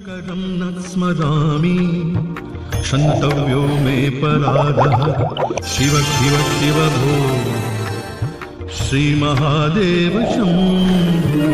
शङ्करं न स्मरामि क्षन्तव्यो मे पराधः शिव शिव शिव भो श्रीमहादेव शम्भो।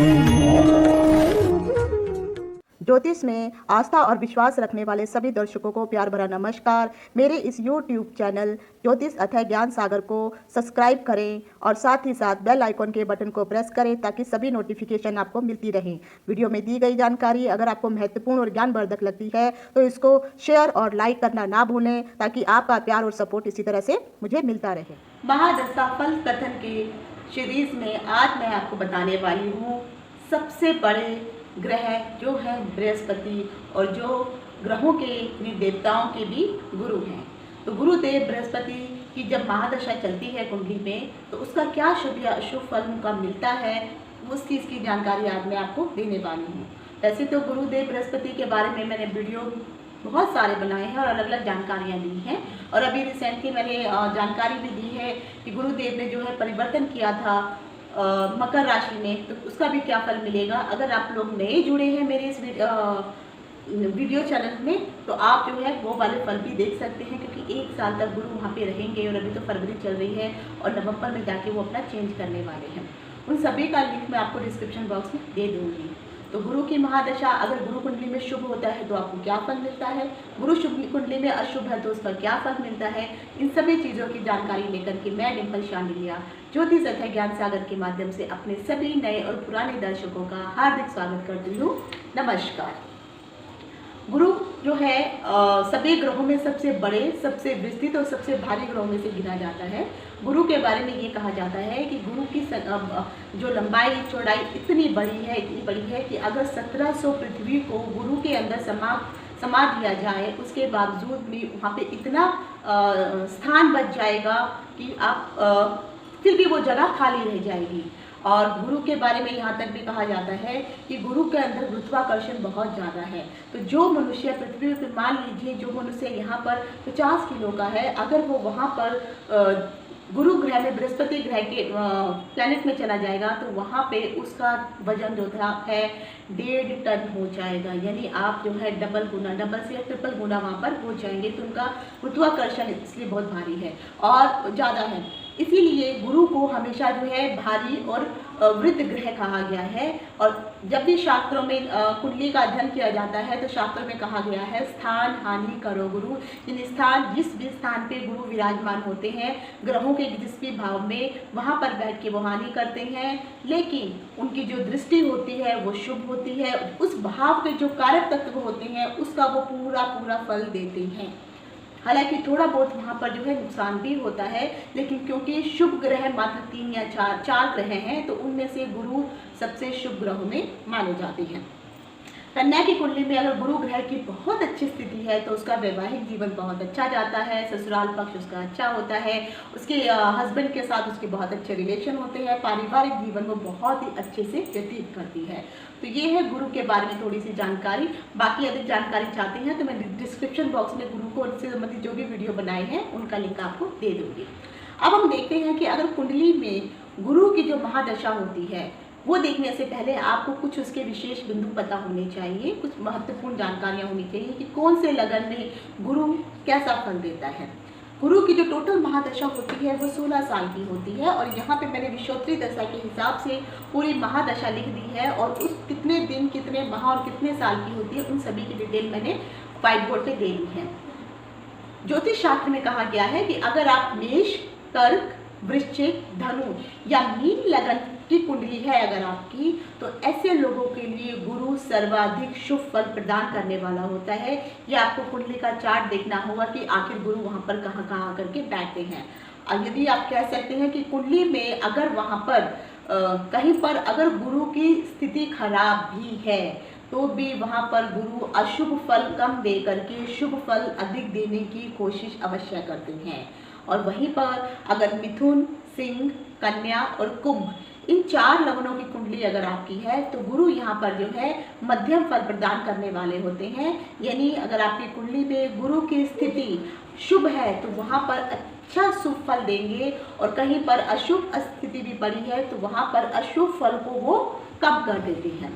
ज्योतिष में आस्था और विश्वास रखने वाले सभी दर्शकों को प्यार भरा नमस्कार। मेरे इस YouTube चैनल ज्योतिष अथय ज्ञान सागर को सब्सक्राइब करें और साथ ही साथ बेल आइकॉन के बटन को प्रेस करें ताकि सभी नोटिफिकेशन आपको मिलती रहें। वीडियो में दी गई जानकारी अगर आपको महत्वपूर्ण और ज्ञानवर्धक लगती है तो इसको शेयर और लाइक करना ना भूलें ताकि आपका प्यार और सपोर्ट इसी तरह से मुझे मिलता रहे। महादशा फल कथन के सीरीज में आज मैं आपको बताने वाली हूँ सबसे बड़े ग्रह जो है बृहस्पति और जो ग्रहों के देवताओं के भी गुरु हैं। तो गुरुदेव बृहस्पति की जब महादशा चलती है कुंडली में तो उसका क्या शुभ या अशुभ फल उनका मिलता है उस चीज़ की जानकारी आज मैं आपको देने वाली हूँ। वैसे तो गुरुदेव बृहस्पति के बारे में मैंने वीडियो बहुत सारे बनाए हैं और अलग अलग जानकारियाँ दी हैं और अभी रिसेंटली मैंने जानकारी भी दी है कि गुरुदेव ने जो है परिवर्तन किया था मकर राशि में, तो उसका भी क्या फल मिलेगा। अगर आप लोग नए जुड़े हैं मेरे इस वीडियो चैनल में तो आप जो है वो वाले फल भी देख सकते हैं क्योंकि 1 साल तक गुरु वहाँ पे रहेंगे और अभी तो फरवरी चल रही है और नवंबर में जाके वो अपना चेंज करने वाले हैं। उन सभी का लिंक मैं आपको डिस्क्रिप्शन बॉक्स में दे दूँगी। तो गुरु की महादशा अगर गुरु कुंडली में शुभ होता है तो आपको क्या फल मिलता है, गुरु शुभ कुंडली में अशुभ है तो उसका क्या फल मिलता है, इन सभी चीज़ों की जानकारी लेकर के मैं डिम्पल शांडिलिया ज्योतिष अथय ज्ञान सागर के माध्यम से अपने सभी नए और पुराने दर्शकों का हार्दिक स्वागत करती हूँ। नमस्कार। गुरु जो है सभी ग्रहों में सबसे बड़े, सबसे विस्तृत और सबसे भारी ग्रहों में से गिना जाता है। गुरु के बारे में ये कहा जाता है कि गुरु की जो लंबाई चौड़ाई इतनी बड़ी है कि अगर 1700 पृथ्वी को गुरु के अंदर समा दिया जाए उसके बावजूद भी वहाँ पे इतना स्थान बच जाएगा कि आप फिर भी वो जगह खाली रह जाएगी। और गुरु के बारे में यहाँ तक भी कहा जाता है कि गुरु के अंदर गुरुत्वाकर्षण बहुत ज़्यादा है। तो जो मनुष्य पृथ्वी पर मान लीजिए जो मनुष्य यहाँ पर 50 किलो का है, अगर वो वहाँ पर गुरु ग्रह में बृहस्पति ग्रह के प्लैनेट में चला जाएगा तो वहाँ पे उसका वजन जो है 1.5 टन हो जाएगा। यानी आप जो है डबल से ट्रिपल गुना वहाँ पर हो जाएंगे। तो उनका गुरुत्वाकर्षण इसलिए बहुत भारी है और ज़्यादा है। इसीलिए गुरु को हमेशा जो है भारी और वृद्ध ग्रह कहा गया है। और जब भी शास्त्रों में कुंडली का अध्ययन किया जाता है तो शास्त्रों में कहा गया है स्थान हानि करो गुरु। जिस भी स्थान पे गुरु विराजमान होते हैं ग्रहों के जिस भी भाव में वहाँ पर बैठ के वो हानि करते हैं, लेकिन उनकी जो दृष्टि होती है वो शुभ होती है। उस भाव के जो कारक तत्व होते हैं उसका वो पूरा फल देते हैं। हालांकि थोड़ा बहुत वहाँ पर जो है नुकसान भी होता है, लेकिन क्योंकि शुभ ग्रह मात्र 3 या 4 ग्रह हैं तो उनमें से गुरु सबसे शुभ ग्रहों में माने जाते हैं। कन्या की कुंडली में अगर गुरु ग्रह की बहुत अच्छी स्थिति है तो उसका वैवाहिक जीवन बहुत अच्छा जाता है, ससुराल पक्ष उसका अच्छा होता है, उसके हस्बैंड के साथ उसके बहुत अच्छे रिलेशन होते हैं, पारिवारिक जीवन वो बहुत ही अच्छे से व्यतीत करती है। तो ये है गुरु के बारे में थोड़ी सी जानकारी। बाकी अधिक जानकारी चाहते हैं तो मैं डिस्क्रिप्शन बॉक्स में गुरु को से संबंधित जो भी वीडियो बनाए हैं उनका लिंक आपको दे दूँगी। अब हम देखते हैं कि अगर कुंडली में गुरु की जो महादशा होती है वो देखने से पहले आपको कुछ उसके विशेष बिंदु पता होने चाहिए, कुछ महत्वपूर्ण जानकारियाँ होनी चाहिए कि कौन से लगन में गुरु कैसा फल देता है। गुरु की जो टोटल महादशा होती है वो 16 साल की होती है और यहाँ पे मैंने विषोत्तरी दशा के हिसाब से पूरी महादशा लिख दी है और उस कितने दिन कितने माह और कितने साल की होती है उन सभी की डिटेल मैंने व्हाइट बोर्ड पे दे दी है। ज्योतिष शास्त्र में कहा गया है कि अगर आप मेष, कर्क, वृश्चिक, धनु या मीन लगन की कुंडली है अगर आपकी तो ऐसे लोगों के लिए गुरु सर्वाधिक शुभ फल प्रदान करने वाला होता है। ये आपको कुंडली का चार्ट देखना होगा कि आखिर गुरु वहाँ पर कहाँ करके बैठते हैं। और यदि आप कह सकते हैं कि कुंडली में अगर वहाँ पर कहीं पर अगर गुरु की स्थिति खराब भी है तो भी वहाँ पर गुरु अशुभ फल कम दे करके शुभ फल अधिक देने की कोशिश अवश्य करते हैं। और वहीं पर अगर मिथुन, सिंह, कन्या और कुंभ इन 4 लगनों की कुंडली अगर आपकी है तो गुरु यहाँ पर जो है मध्यम फल प्रदान करने वाले होते हैं। यानी अगर आपकी कुंडली में गुरु की स्थिति शुभ है तो वहाँ पर अच्छा शुभ फल देंगे और कहीं पर अशुभ स्थिति भी पड़ी है तो वहाँ पर अशुभ फल को वो कम कर देते हैं।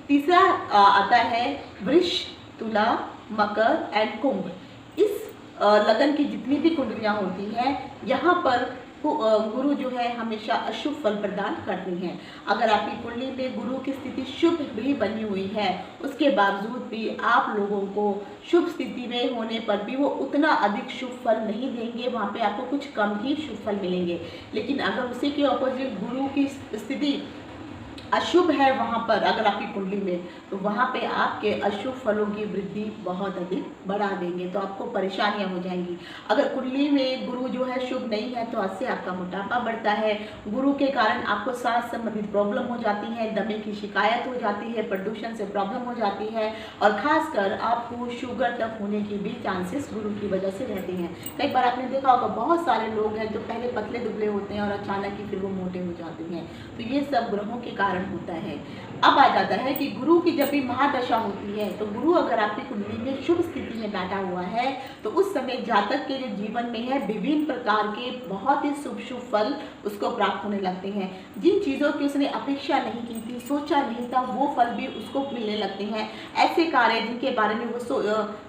तीसरा आता है वृष, तुला, मकर एंड कुंभ। इस लगन की जितनी भी कुंडलियाँ होती हैं, यहाँ पर गुरु जो है हमेशा अशुभ फल प्रदान करते हैं। अगर आपकी कुंडली में गुरु की स्थिति शुभ भी बनी हुई है, उसके बावजूद भी आप लोगों को शुभ स्थिति में होने पर भी वो उतना अधिक शुभ फल नहीं देंगे, वहाँ पे आपको कुछ कम ही शुभ फल मिलेंगे। लेकिन अगर उसी के ऑपोजिट गुरु की स्थिति अशुभ है वहाँ पर अगर आपकी कुंडली में, तो वहाँ पे आपके अशुभ फलों की वृद्धि बहुत अधिक बढ़ा देंगे, तो आपको परेशानियाँ हो जाएंगी। अगर कुंडली में गुरु जो है शुभ नहीं है, तो इससे आपका मोटापा बढ़ता है। गुरु के कारण आपको सांस संबंधित प्रॉब्लम हो जाती है, दमे की शिकायत हो जाती है, प्रदूषण से प्रॉब्लम हो जाती है, और खासकर आपको शुगर तक होने की भी चांसेस गुरु की वजह से रहते हैं। कई बार आपने देखा होगा बहुत सारे लोग हैं जो पहले पतले दुबले होते हैं और अचानक ही फिर वो मोटे हो जाते हैं, तो ये सब ग्रहों के कारण होता है। अब आ जाता है कि गुरु की जब भी महादशा होती है, तो गुरु अगर आपकी कुंडली में शुभ स्थिति में बैठा हुआ है, तो उस समय जातक के जो जीवन में है विभिन्न प्रकार के बहुत ही शुभ फल उसको प्राप्त होने लगते हैं। जिन चीज़ों की उसने अपेक्षा नहीं की थी, सोचा नहीं था, वो फल भी उसको मिलने लगते हैं। ऐसे कार्य जिनके बारे में वो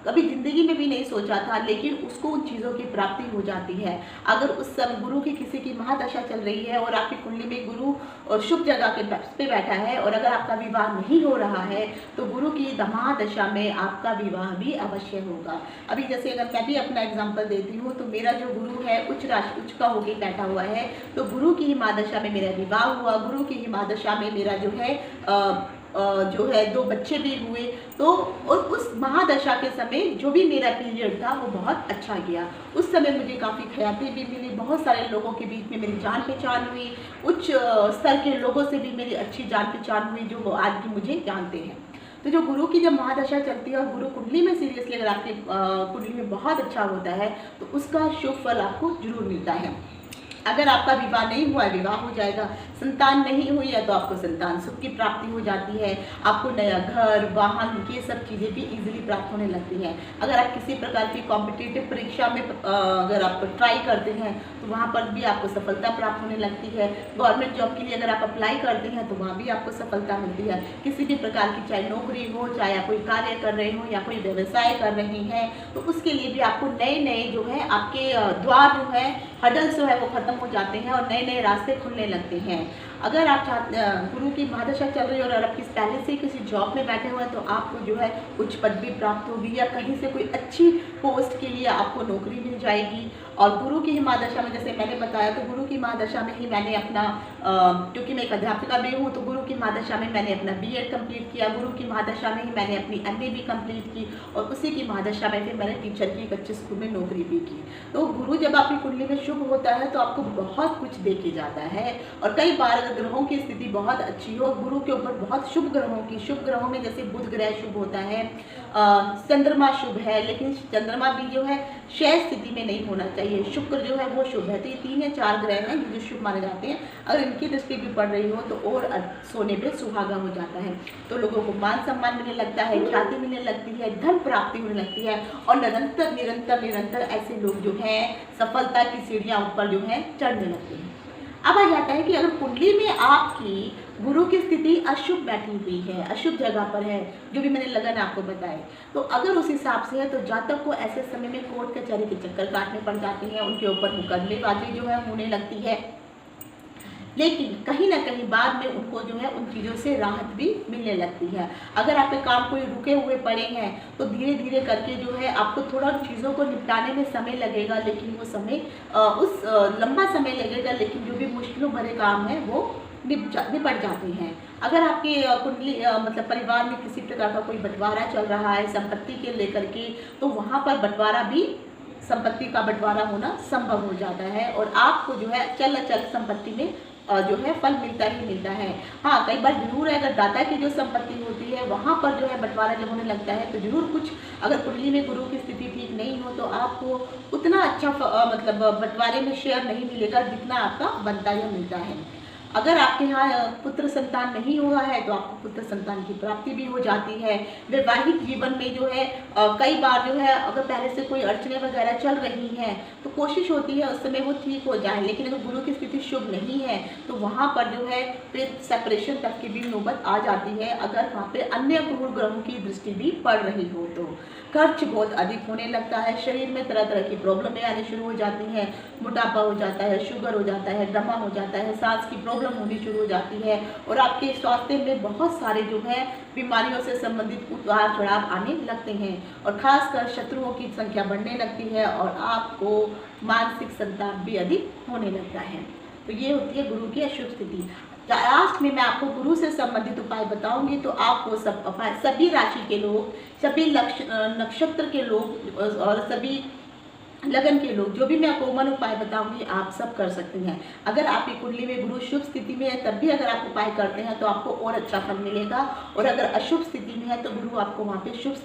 कभी जिंदगी में भी नहीं सोचा था, लेकिन उसको उन चीज़ों की प्राप्ति हो जाती है। अगर उस समय गुरु की किसी की महादशा चल रही है और आपकी कुंडली में गुरु शुभ जगह पे बैठा है, और अगर आपका विवाह नहीं हो रहा है, तो गुरु की महादशा में आपका विवाह भी अवश्य होगा। अभी जैसे अगर मैं भी अपना एग्जांपल देती हूँ, तो मेरा जो गुरु है उच्च का होकर बैठा हुआ है, तो गुरु की महादशा में मेरा विवाह हुआ, गुरु की महादशा में मेरा जो है 2 बच्चे भी हुए। तो और उस महादशा के समय जो भी मेरा पीरियड था वो बहुत अच्छा गया। उस समय मुझे काफ़ी ख्याति भी मिली, बहुत सारे लोगों के बीच में मेरी जान पहचान हुई, उच्च स्तर के लोगों से भी मेरी अच्छी जान पहचान हुई, जो आज भी मुझे जानते हैं। तो जो गुरु की जब महादशा चलती है और गुरु कुंडली में सीरियसली अगर आपकी कुंडली में बहुत अच्छा होता है, तो उसका शुभ फल आपको जरूर मिलता है। अगर आपका विवाह नहीं हुआ है, विवाह हो जाएगा। संतान नहीं हुई है, तो आपको संतान सुख की प्राप्ति हो जाती है। आपको नया घर, वाहन, ये सब चीज़ें भी इजीली प्राप्त होने लगती हैं। अगर आप किसी प्रकार की कॉम्पिटिटिव परीक्षा में अगर आप ट्राई करते हैं, तो वहाँ पर भी आपको सफलता प्राप्त होने लगती है। गवर्नमेंट जॉब के लिए अगर आप अप्लाई करते हैं, तो वहाँ भी आपको सफलता मिलती है। किसी भी प्रकार की चाहे नौकरी हो, चाहे आप कोई कार्य कर रहे हो या कोई व्यवसाय कर रहे हैं, तो उसके लिए भी आपको नए नए जो है आपके द्वार जो है, हडल्स जो है वो खत्म हो जाते हैं और नए नए रास्ते खुलने लगते हैं। अगर आप गुरु की महादशा चल रही है और आप पहले से किसी जॉब में बैठे हुए हैं, तो आपको जो है उच्च पदवी प्राप्त होगी, या कहीं से कोई अच्छी पोस्ट के लिए आपको नौकरी मिल जाएगी। और गुरु की महादशा में, जैसे मैंने बताया, तो गुरु की महादशा में ही मैंने अपना क्योंकि मैं एक अध्यापिका भी हूँ, तो गुरु की महादशा में मैंने अपना BEd कंप्लीट किया। गुरु की महादशा में ही मैंने अपनी MA भी कंप्लीट की, और उसी की महादशा में फिर मैंने टीचर की एक अच्छे स्कूल में नौकरी भी की। तो गुरु जब आपकी कुंडली में शुभ होता है, तो आपको बहुत कुछ दे के जाता है। और कई बार ग्रहों की स्थिति बहुत अच्छी हो, गुरु के ऊपर बहुत शुभ ग्रहों में जैसे बुध ग्रह शुभ होता है, चंद्रमा शुभ है, लेकिन चंद्रमा भी जो है क्षय स्थिति में नहीं होना चाहिए। शुक्र जो है वो शुभ है। तो ये 3 या 4 ग्रह हैं जो शुभ माने जाते हैं। अगर इनकी दृष्टि भी पड़ रही हो, तो और सोने पे सुहागा हो जाता है। तो लोगों को मान सम्मान मिलने लगता है, ख्याति मिलने लगती है, धन प्राप्ति होने लगती है, और निरंतर ऐसे लोग जो है सफलता की सीढ़ियाँ ऊपर जो है चढ़ने लगते हैं। अब आ जाता है कि अगर कुंडली में आपकी गुरु की स्थिति अशुभ बैठी हुई है, अशुभ जगह पर है, जो भी मैंने लगन आपको बताए, तो अगर उस हिसाब से है, तो जातक को ऐसे समय में कोर्ट कचहरी के चक्कर काटने पड़ जाते हैं, उनके ऊपर मुकदमेबाजी जो है होने लगती है। लेकिन कहीं ना कहीं बाद में उनको जो है उन चीज़ों से राहत भी मिलने लगती है। अगर आपके काम कोई रुके हुए पड़े हैं, तो धीरे धीरे करके जो है आपको थोड़ा चीज़ों को निपटाने में समय लगेगा, लेकिन वो समय लंबा समय लगेगा, लेकिन जो भी मुश्किलों भरे काम है वो निपट जाते हैं। अगर आपके कुंडली मतलब परिवार में किसी प्रकार का कोई बंटवारा चल रहा है संपत्ति के लेकर के, तो वहाँ पर बंटवारा भी, संपत्ति का बंटवारा होना संभव हो जाता है, और आपको जो है चल अचल संपत्ति में जो है फल मिलता ही मिलता है। हाँ, कई बार जरूर है, अगर दाता की जो संपत्ति होती है वहाँ पर जो है बंटवारा जब होने लगता है, तो जरूर कुछ, अगर कुंडली में गुरु की स्थिति ठीक नहीं हो, तो आपको उतना अच्छा मतलब बंटवारे में शेयर नहीं मिलेगा जितना आपका बनता या मिलता है। अगर आपके यहाँ पुत्र संतान नहीं हुआ है तो आपको पुत्र संतान की प्राप्ति भी हो जाती है। वैवाहिक जीवन में जो है कई बार जो है अगर पहले से कोई अड़चने वगैरह चल रही हैं तो कोशिश होती है उस समय वो ठीक हो जाए, लेकिन अगर गुरु की स्थिति शुभ नहीं है तो वहाँ पर जो है फिर सेपरेशन तक की भी नौबत आ जाती है, अगर वहाँ पे अन्य क्रूर ग्रहों की दृष्टि भी पड़ रही हो तो। खर्च बहुत अधिक होने लगता है, शरीर में तरह तरह की प्रॉब्लमें आनी शुरू हो जाती हैं, मोटापा हो जाता है, शुगर हो जाता है, दमा हो जाता है, सांस की प्रॉब्लम होनी शुरू हो जाती है और आपके स्वास्थ्य में बहुत सारे जो है बीमारियों से संबंधित उतार चढ़ाव आने लगते हैं और खासकर शत्रुओं की संख्या बढ़ने लगती है और आपको मानसिक संताप भी अधिक होने लगता है। तो ये होती है गुरु की अशुभ स्थिति। लास्ट में मैं आपको गुरु से संबंधित उपाय बताऊंगी, तो आप वो सब उपाय सभी राशि के लोग, सभी नक्षत्र के लोग और सभी लगन के लोग, जो भी मैं कोमल उपाय बताऊंगी आप सब कर सकते हैं। अगर आपकी कुंडली में गुरु शुभ स्थिति में है तब भी अगर आप उपाय करते हैं तो आपको और अच्छा फल मिलेगा, और अगर अशुभ स्थिति में है तो गुरु आपको वहाँ पे शुभ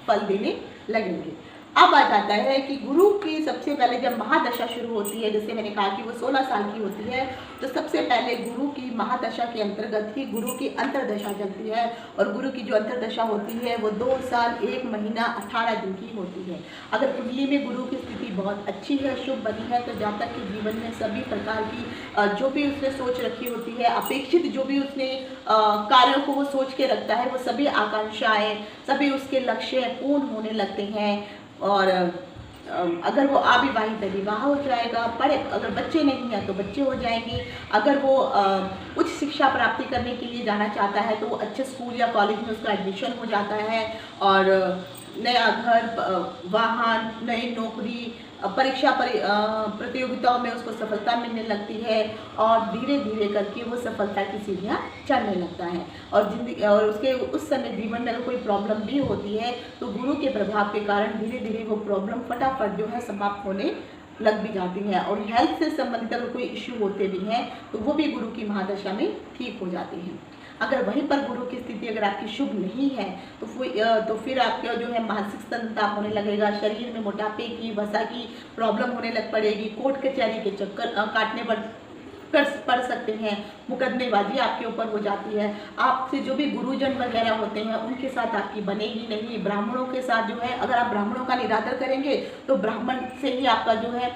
फल देने लगेंगे। अब आ जाता है कि गुरु की सबसे पहले जब महादशा शुरू होती है, जैसे मैंने कहा कि वो 16 साल की होती है, तो सबसे पहले गुरु की महादशा के अंतर्गत ही गुरु की अंतर्दशा चलती है और गुरु की जो अंतर्दशा होती है वो 2 साल 1 महीना 18 दिन की होती है। अगर कुंडली में गुरु की स्थिति बहुत अच्छी है, शुभ बनी है, तो जातक के जीवन में सभी प्रकार की जो भी उसने सोच रखी होती है, अपेक्षित जो भी उसने कार्यों को वो सोच के रखता है, वो सभी आकांक्षाएं, सभी उसके लक्ष्य पूर्ण होने लगते हैं। और अगर वो अविवाहित है विवाह हो जाएगा, अगर बच्चे नहीं हैं तो बच्चे हो जाएंगे, अगर वो उच्च शिक्षा प्राप्ति करने के लिए जाना चाहता है तो वो अच्छे स्कूल या कॉलेज में उसका एडमिशन हो जाता है और नया घर, वाहन, नई नौकरी, परीक्षा प्रतियोगिताओं में उसको सफलता मिलने लगती है और धीरे धीरे करके वो सफलता की सीढ़ियाँ चढ़ने लगता है। और जिंदगी और उसके उस समय जीवन में अगर कोई प्रॉब्लम भी होती है तो गुरु के प्रभाव के कारण धीरे धीरे वो प्रॉब्लम फटाफट जो है समाप्त होने लग भी जाती हैं और हेल्थ से संबंधित अगर कोई इश्यू होते भी हैं तो वो भी गुरु की महादशा में ठीक हो जाते हैं। अगर वहीं पर गुरु की स्थिति अगर आपकी शुभ नहीं है तो फिर आपका जो है मानसिक संताप होने लगेगा, शरीर में मोटापे की, वसा की प्रॉब्लम होने लग पड़ेगी, कोर्ट कचहरी के चक्कर काटने पड़ सकते हैं, मुकदमेबाजी आपके ऊपर हो जाती है, आपसे जो भी गुरुजन वगैरह होते हैं उनके साथ आपकी बनेगी नहीं, ब्राह्मणों के साथ जो है अगर आप ब्राह्मणों का निरादर करेंगे तो ब्राह्मण से ही आपका जो है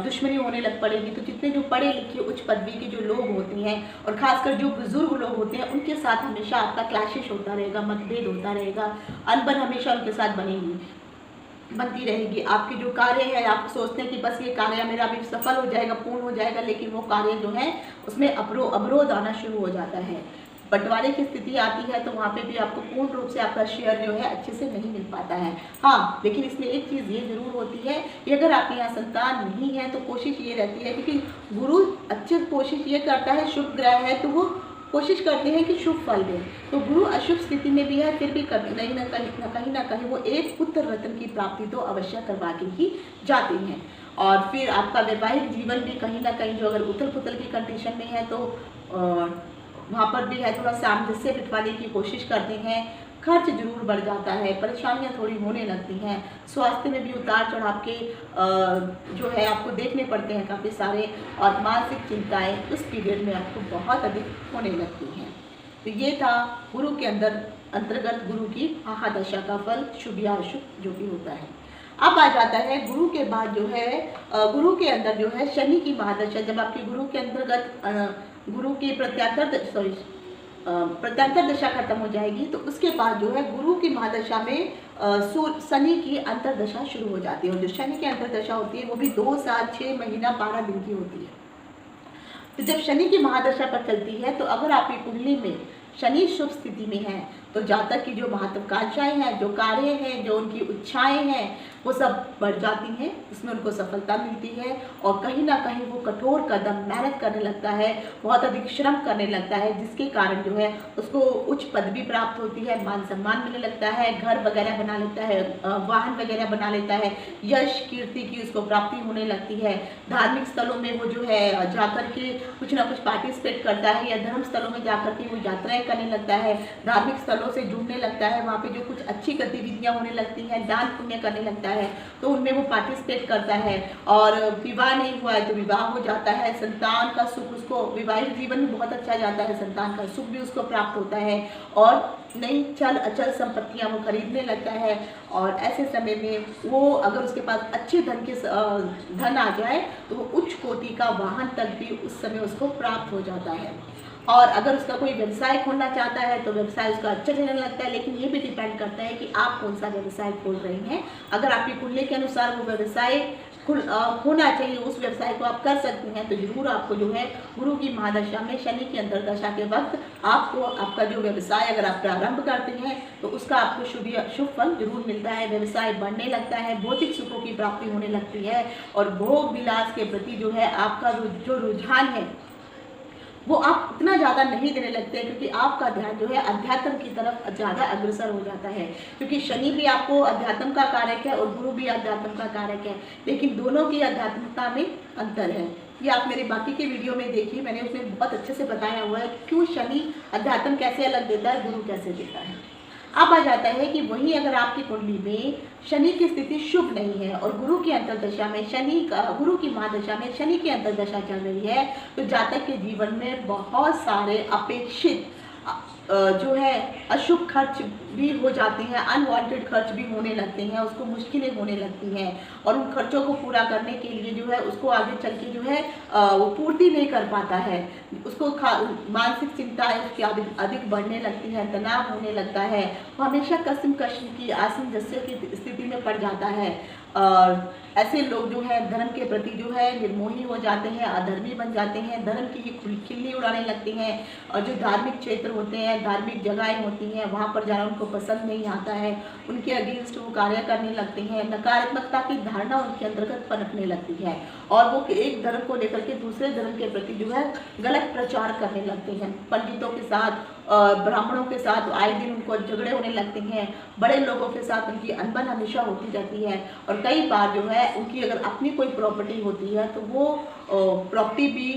दुश्मनी होने लग पड़ेगी। तो जितने जो पढ़े लिखे उच्च पदवी के जो लोग होते हैं और खासकर जो बुजुर्ग लोग होते हैं उनके साथ हमेशा आपका क्लैशेस होता रहेगा, मतभेद होता रहेगा, अनबन हमेशा उनके साथ बनती रहेगी। आपके जो कार्य है आप सोचते हैं कि बस ये कार्य मेरा अभी सफल हो जाएगा, पूर्ण हो जाएगा, लेकिन वो कार्य जो है उसमें अवरोध आना शुरू हो जाता है। बंटवारे की स्थिति आती है तो वहाँ पे भी आपको पूर्ण रूप से आपका शेयर जो है अच्छे से नहीं मिल पाता है। हाँ, लेकिन इसमें एक चीज़ ये जरूर होती है कि अगर आपके यहाँ संतान नहीं है तो कोशिश ये रहती है, क्योंकि गुरु अच्छे कोशिश ये करता है, शुभ ग्रह है तो वो कोशिश करते हैं कि शुभ फल दें। तो गुरु अशुभ स्थिति में भी है फिर भी कभी कहीं ना कहीं वो एक पुत्र रत्न की प्राप्ति तो अवश्य करवा के ही जाते हैं। और फिर आपका वैवाहिक जीवन भी कहीं ना कहीं जो अगर उथल पुथल की कंडीशन में है तो वहाँ पर भी है थोड़ा सामंजस्य बिठवाने की कोशिश करते हैं, खर्च जरूर बढ़ जाता है, परेशानियाँ थोड़ी होने लगती हैं, स्वास्थ्य में भी उतार चढ़ाव के जो है आपको देखने पड़ते हैं काफ़ी सारे, और मानसिक चिंताएं उस पीरियड में आपको बहुत अधिक होने लगती हैं। तो ये था गुरु के अंतर्गत गुरु की महादशा का फल, शुभ या अशुभ जो भी होता है। अब आ जाता है गुरु के बाद जो है गुरु के अंदर जो है शनि की महादशा। जब आपके गुरु के अंतर्गत गुरु की प्रत्यांतर दशा खत्म हो जाएगी तो उसके बाद जो है गुरु की महादशा में शनि की अंतर्दशा शुरू हो जाती है। और जो शनि की अंतर्दशा होती है वो भी 2 साल 6 महीना 12 दिन की होती है। तो जब शनि की महादशा पर चलती है तो अगर आपकी कुंडली में शनि शुभ स्थिति में है तो जातक की जो महत्वाकांक्षाएं हैं, जो कार्य हैं, जो उनकी इच्छाएं हैं वो सब बढ़ जाती हैं, इसमें उनको सफलता मिलती है और कहीं ना कहीं वो कठोर कदम मेहनत करने लगता है, बहुत अधिक श्रम करने लगता है, जिसके कारण जो है उसको उच्च पदवी प्राप्त होती है, मान सम्मान मिलने लगता है, घर वगैरह बना लेता है, वाहन वगैरह बना लेता है, यश कीर्ति की उसको प्राप्ति होने लगती है। धार्मिक स्थलों में वो जो है जाकर के कुछ ना कुछ पार्टिसिपेट करता है या धर्म स्थलों में जाकर के वो यात्राएं करने लगता है, धार्मिक स्थलों स्थलों से जुड़ने लगता है, वहाँ पे जो कुछ अच्छी गतिविधियाँ होने लगती हैं, दान पुण्य करने लगता है, तो उनमें वो पार्टिसिपेट करता है। और विवाह नहीं हुआ है तो विवाह हो जाता है, संतान का सुख उसको, विवाहित जीवन भी बहुत अच्छा जाता है, संतान का सुख भी उसको प्राप्त होता है और नई चल अचल संपत्तियां वो खरीदने लगता है। और ऐसे समय में वो अगर उसके पास अच्छे धन आ जाए तो वो उच्च कोटि का वाहन तक भी उस समय उसको प्राप्त हो जाता है। और अगर उसका कोई व्यवसाय खोलना चाहता है तो व्यवसाय उसका अच्छा चलने लगता है, लेकिन ये भी डिपेंड करता है कि आप कौन सा व्यवसाय खोल रहे हैं। अगर आपकी कुंडली के अनुसार वो व्यवसाय होना चाहिए, उस व्यवसाय को आप कर सकते हैं, तो जरूर आपको जो है गुरु की महादशा में शनि की अंतरदशा के वक्त आपको आपका जो व्यवसाय अगर आप प्रारंभ करते हैं तो उसका आपको शुभ फल जरूर मिलता है। व्यवसाय बढ़ने लगता है, भौतिक सुखों की प्राप्ति होने लगती है और भोग विलास के प्रति जो है आपका जो रुझान है वो आप उतना ज़्यादा नहीं देने लगते हैं, क्योंकि आपका ध्यान जो है अध्यात्म की तरफ ज़्यादा अग्रसर हो जाता है। क्योंकि शनि भी आपको अध्यात्म का कारक है और गुरु भी अध्यात्म का कारक है, लेकिन दोनों की आध्यात्मिकता में अंतर है। ये आप मेरे बाकी के वीडियो में देखिए, मैंने उसमें बहुत अच्छे से बताया हुआ है कि क्यों शनि अध्यात्म कैसे अलग देता है, गुरु कैसे देता है। अब आ जाता है कि वहीं अगर आपकी कुंडली में शनि की स्थिति शुभ नहीं है और गुरु की अंतर्दशा में गुरु की महादशा में शनि की अंतर्दशा चल रही है, तो जातक के जीवन में बहुत सारे अपेक्षित जो है अशुभ खर्च भी हो जाते हैं, अनवांटेड खर्च भी होने लगते हैं, उसको मुश्किलें होने लगती हैं और उन खर्चों को पूरा करने के लिए जो है उसको आगे चल के जो है वो पूर्ति नहीं कर पाता है। उसको मानसिक चिंताएं उसकी अधिक बढ़ने लगती है, तनाव होने लगता है, वो हमेशा कष्म की आसमंजस्य की स्थिति में पड़ जाता है। और ऐसे लोग जो है धर्म के प्रति जो है निर्मोही हो जाते हैं, अधर्मी बन जाते हैं, धर्म की खिल्ली उड़ाने लगते हैं और जो धार्मिक क्षेत्र होते हैं, धार्मिक जगहें होती हैं, वहाँ पर जाना उनको पसंद नहीं आता है, उनके अगेंस्ट वो कार्य करने लगते हैं, नकारात्मकता की धारणा उनके अंतर्गत पनपने लगती है और वो एक धर्म को लेकर के दूसरे धर्म के प्रति जो है गलत प्रचार करने लगते हैं। पंडितों के साथ, ब्राह्मणों के साथ आए दिन उनको झगड़े होने लगते हैं, बड़े लोगों के साथ उनकी अनबन हमेशा होती रहती है और कई बार जो है उनकी अगर अपनी कोई प्रॉपर्टी होती है तो वो प्रॉपर्टी भी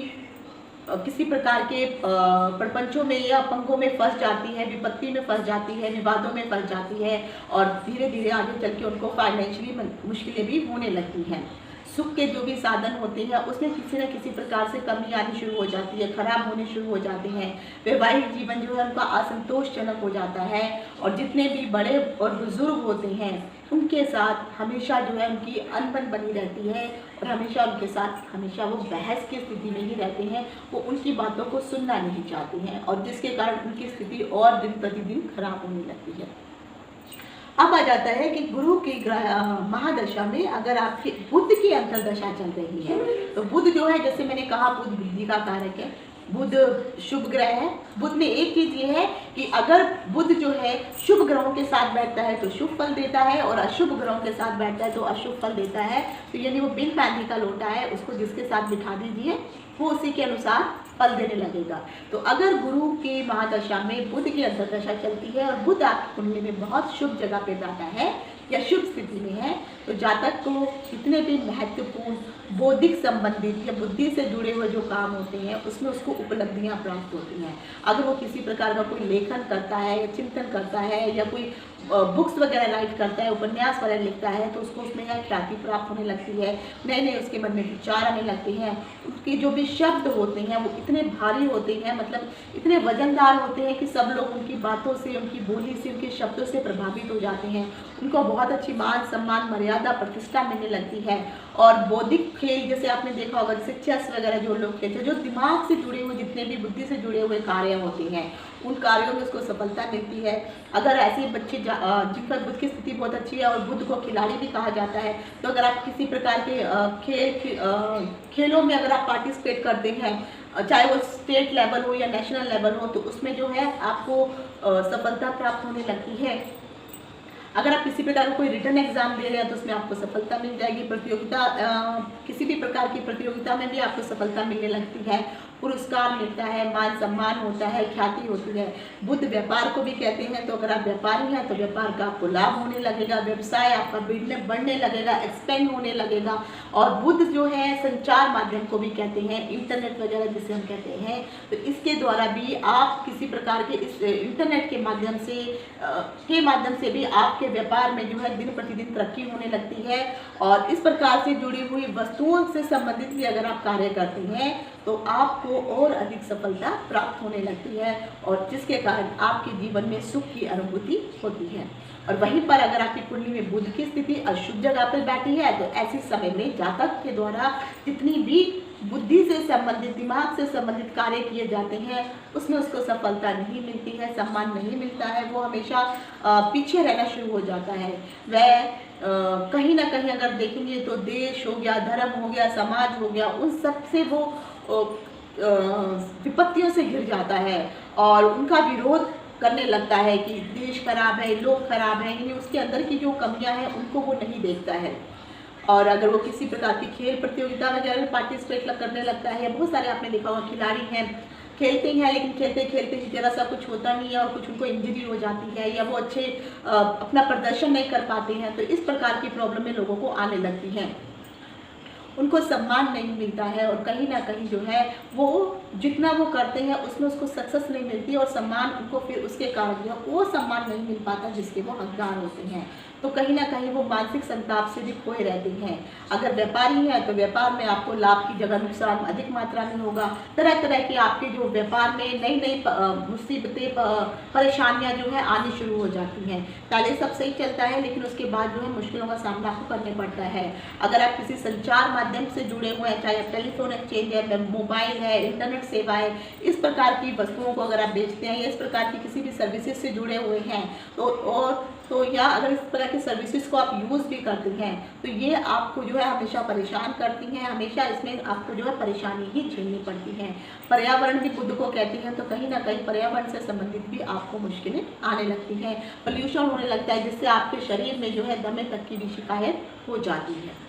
किसी प्रकार के प्रपंचों में या पंगों में फंस जाती है, विपत्ति में फंस जाती है, विवादों में फंस जाती है और धीरे धीरे आगे चल के उनको फाइनेंशियली मुश्किलें भी होने लगती हैं। सुख के जो भी साधन होते हैं उसमें किसी न किसी प्रकार से कमी आनी शुरू हो जाती है, खराब होने शुरू हो जाते हैं, वैवाहिक जीवन जो है उनका असंतोषजनक हो जाता है और जितने भी बड़े और बुजुर्ग होते हैं उनके साथ हमेशा जो है उनकी अनबन बनी रहती है और हमेशा उनके साथ हमेशा वो बहस की स्थिति में ही रहते हैं, वो उनकी बातों को सुनना नहीं चाहते हैं और जिसके कारण उनकी स्थिति और दिन प्रतिदिन खराब होने लगती है। अब आ जाता है कि गुरु की महादशा में अगर आपकी बुध की अंतर्दशा चल रही है तो बुध जो है, जैसे मैंने कहा, बुध बुद्धि का कारक है, बुध शुभ ग्रह है। बुध में एक चीज ये है कि अगर बुध जो है शुभ ग्रहों के साथ बैठता है तो शुभ फल देता है और अशुभ ग्रहों के साथ बैठता है तो अशुभ फल देता है। तो यानी वो बिन पैंदी का लोटा है, उसको जिसके साथ बिठा दीजिए वो उसी के अनुसार फल देने लगेगा। तो अगर गुरु की महादशा में बुध की अंतर्दशा चलती है और बुध आपकी कुंडली में बहुत शुभ जगह पे बैठा है या शुभ स्थिति में है तो जातक को जितने भी महत्वपूर्ण बौद्धिक संबंधित या बुद्धि से जुड़े हुए जो काम होते हैं उसमें उसको उपलब्धियां प्राप्त होती हैं। अगर वो किसी प्रकार का कोई लेखन करता है या चिंतन करता है या कोई बुक्स वगैरह राइट करता है, उपन्यास वगैरह लिखता है तो उसको उसमें यह ख्याति प्राप्त होने लगती है, नए नए उसके मन में विचार आने लगते हैं। उसके जो भी शब्द होते हैं वो इतने भारी होते हैं, मतलब इतने वजनदार होते हैं कि सब लोग उनकी बातों से, उनकी बोली से, उनके शब्दों से प्रभावित हो जाते हैं। उनको बहुत अच्छी मान सम्मान मर्यादा प्रतिष्ठा मिलने लगती है। और बौद्धिक खेल जैसे आपने देखा होगा, जैसे चेस वगैरह जो लोग खेलते हैं, जो दिमाग से जुड़े हुए जितने भी बुद्धि से जुड़े हुए कार्य होते हैं उन कार्यों में उसको सफलता मिलती है। अगर ऐसे बच्चे जिनका बुद्ध की स्थिति बहुत अच्छी है और बुद्ध को खिलाड़ी भी कहा जाता है, तो अगर आप किसी प्रकार के खेलों में अगर आप पार्टिसिपेट करते हैं, चाहे वो स्टेट लेवल हो या नेशनल लेवल हो, तो उसमें जो है आपको सफलता प्राप्त होने लगती है। अगर आप किसी प्रकार का कोई रिटर्न एग्जाम दे रहे हैं तो उसमें आपको सफलता मिल जाएगी। प्रतियोगिता किसी भी प्रकार की प्रतियोगिता में भी आपको सफलता मिलने लगती है। पुरस्कार मिलता है, मान सम्मान होता है, ख्याति होती है। बुध व्यापार को भी कहते हैं, तो अगर आप व्यापारी हैं तो व्यापार का आपको लाभ होने लगेगा, व्यवसाय आपका बढ़ने लगेगा, एक्सपेंड होने लगेगा। और बुध जो है संचार माध्यम को भी कहते हैं, इंटरनेट वगैरह जिसे हम कहते हैं, तो इसके द्वारा भी आप किसी प्रकार के इस इंटरनेट के माध्यम से भी आपके व्यापार में जो है दिन प्रतिदिन तरक्की होने लगती है। और इस प्रकार से जुड़ी हुई वस्तुओं से संबंधित भी अगर आप कार्य करते हैं तो आपको और अधिक सफलता प्राप्त होने लगती है, और जिसके कारण आपके जीवन में सुख की अनुभूति होती है। और वहीं पर अगर आपकी कुंडली में बुध की स्थिति अशुभ जगह पर बैठी है तो ऐसे समय में जातक के द्वारा जितनी भी बुद्धि से संबंधित, दिमाग से संबंधित कार्य किए जाते हैं उसमें उसको सफलता नहीं मिलती है, सम्मान नहीं मिलता है, वो हमेशा पीछे रहना शुरू हो जाता है। वह कहीं ना कहीं अगर देखेंगे तो देश हो गया, धर्म हो गया, समाज हो गया, उन सब से वो विपत्तियों से घिर जाता है और उनका विरोध करने लगता है कि देश खराब है, लोग खराब हैं, यानी उसके अंदर की जो कमियां हैं उनको वो नहीं देखता है। और अगर वो किसी प्रकार की खेल प्रतियोगिता वगैरह में पार्टिसिपेट करने लगता है, बहुत सारे आपने देखा होगा खिलाड़ी हैं, खेलते हैं लेकिन खेलते खेलते ही जरा सा कुछ होता नहीं है और कुछ उनको इंजरी हो जाती है या वो अच्छे अपना प्रदर्शन नहीं कर पाते हैं, तो इस प्रकार की प्रॉब्लम में लोगों को आने लगती हैं। उनको सम्मान नहीं मिलता है और कहीं ना कहीं जो है वो जितना वो करते हैं उसमें उसको सक्सेस नहीं मिलती और सम्मान उनको फिर उसके कारण जो है वो सम्मान नहीं मिल पाता जिसके वो हकदार होते हैं। तो कहीं ना कहीं वो मानसिक संताप से भी खोए रहते हैं। अगर व्यापारी है तो व्यापार में आपको लाभ की जगह नुकसान अधिक मात्रा में होगा। तरह तरह के आपके जो व्यापार में नई नई मुसीबतें, परेशानियां जो है आनी शुरू हो जाती हैं। पहले सब सही चलता है लेकिन उसके बाद जो है मुश्किलों का सामना आपको करने पड़ता है। अगर आप किसी संचार माध्यम से जुड़े हुए हैं, चाहे आप टेलीफोन एक्सचेंज है, मोबाइल है, इंटरनेट सेवा है, इस प्रकार की वस्तुओं को अगर आप बेचते हैं या इस प्रकार की किसी भी सर्विसेज से जुड़े हुए हैं तो या अगर इस प्रकार की सर्विसेज को आप यूज़ भी करते हैं तो ये आपको जो है हमेशा परेशान करती हैं, हमेशा इसमें आपको जो है परेशानी ही झेलनी पड़ती है। पर्यावरण भी बुध को कहती हैं, तो कहीं ना कहीं पर्यावरण से संबंधित भी आपको मुश्किलें आने लगती हैं, पोल्यूशन होने लगता है जिससे आपके शरीर में जो है दमे तक की भी शिकायत हो जाती है।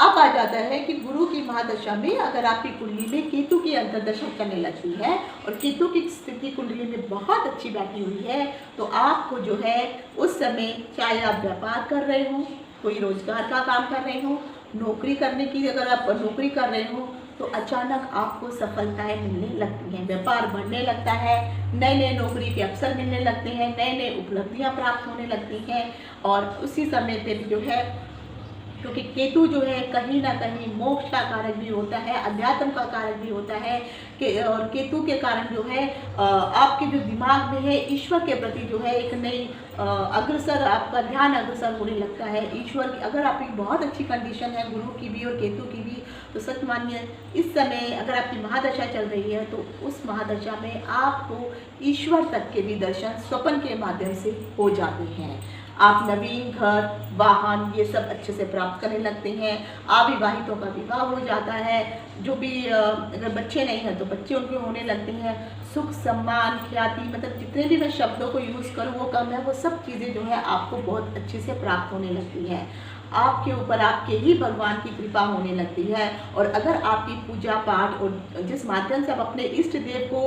अब आ जाता है कि गुरु की महादशा में अगर आपकी कुंडली में केतु की अंतर्दशा करने लगती है और केतु की स्थिति कुंडली में बहुत अच्छी बैठी हुई है तो आपको जो है उस समय, चाहे आप व्यापार कर रहे हो, कोई रोजगार का काम कर रहे हो, नौकरी करने की अगर आप नौकरी कर रहे हो तो अचानक आपको सफलताएं मिलने लगती हैं, व्यापार बढ़ने लगता है, नए नए नौकरी के अवसर मिलने लगते हैं, नए नए उपलब्धियां प्राप्त होने लगती हैं। और उसी समय पे जो है क्योंकि केतु जो है कहीं ना कहीं मोक्ष का कारक भी होता है, अध्यात्म का कारक भी होता है और केतु के कारण जो है आपके जो दिमाग में है ईश्वर के प्रति जो है एक नई अग्रसर, आपका ध्यान अग्रसर होने लगता है ईश्वर की। अगर आपकी बहुत अच्छी कंडीशन है गुरु की भी और केतु की भी तो सच मानिए इस समय अगर आपकी महादशा चल रही है तो उस महादशा में आपको ईश्वर तक के भी दर्शन स्वप्न के माध्यम से हो जाते हैं। आप नवीन घर, वाहन ये सब अच्छे से प्राप्त करने लगते हैं। अविवाहितों का विवाह हो जाता है, जो भी अगर बच्चे नहीं हैं तो बच्चे उनके होने लगते हैं। सुख, सम्मान, ख्याति, मतलब जितने भी मैं शब्दों को यूज़ करूँ वो कम है, वो सब चीज़ें जो है आपको बहुत अच्छे से प्राप्त होने लगती हैं। आपके ऊपर आपके ही भगवान की कृपा होने लगती है। और अगर आपकी पूजा पाठ और जिस माध्यम से आप अपने इष्ट देव को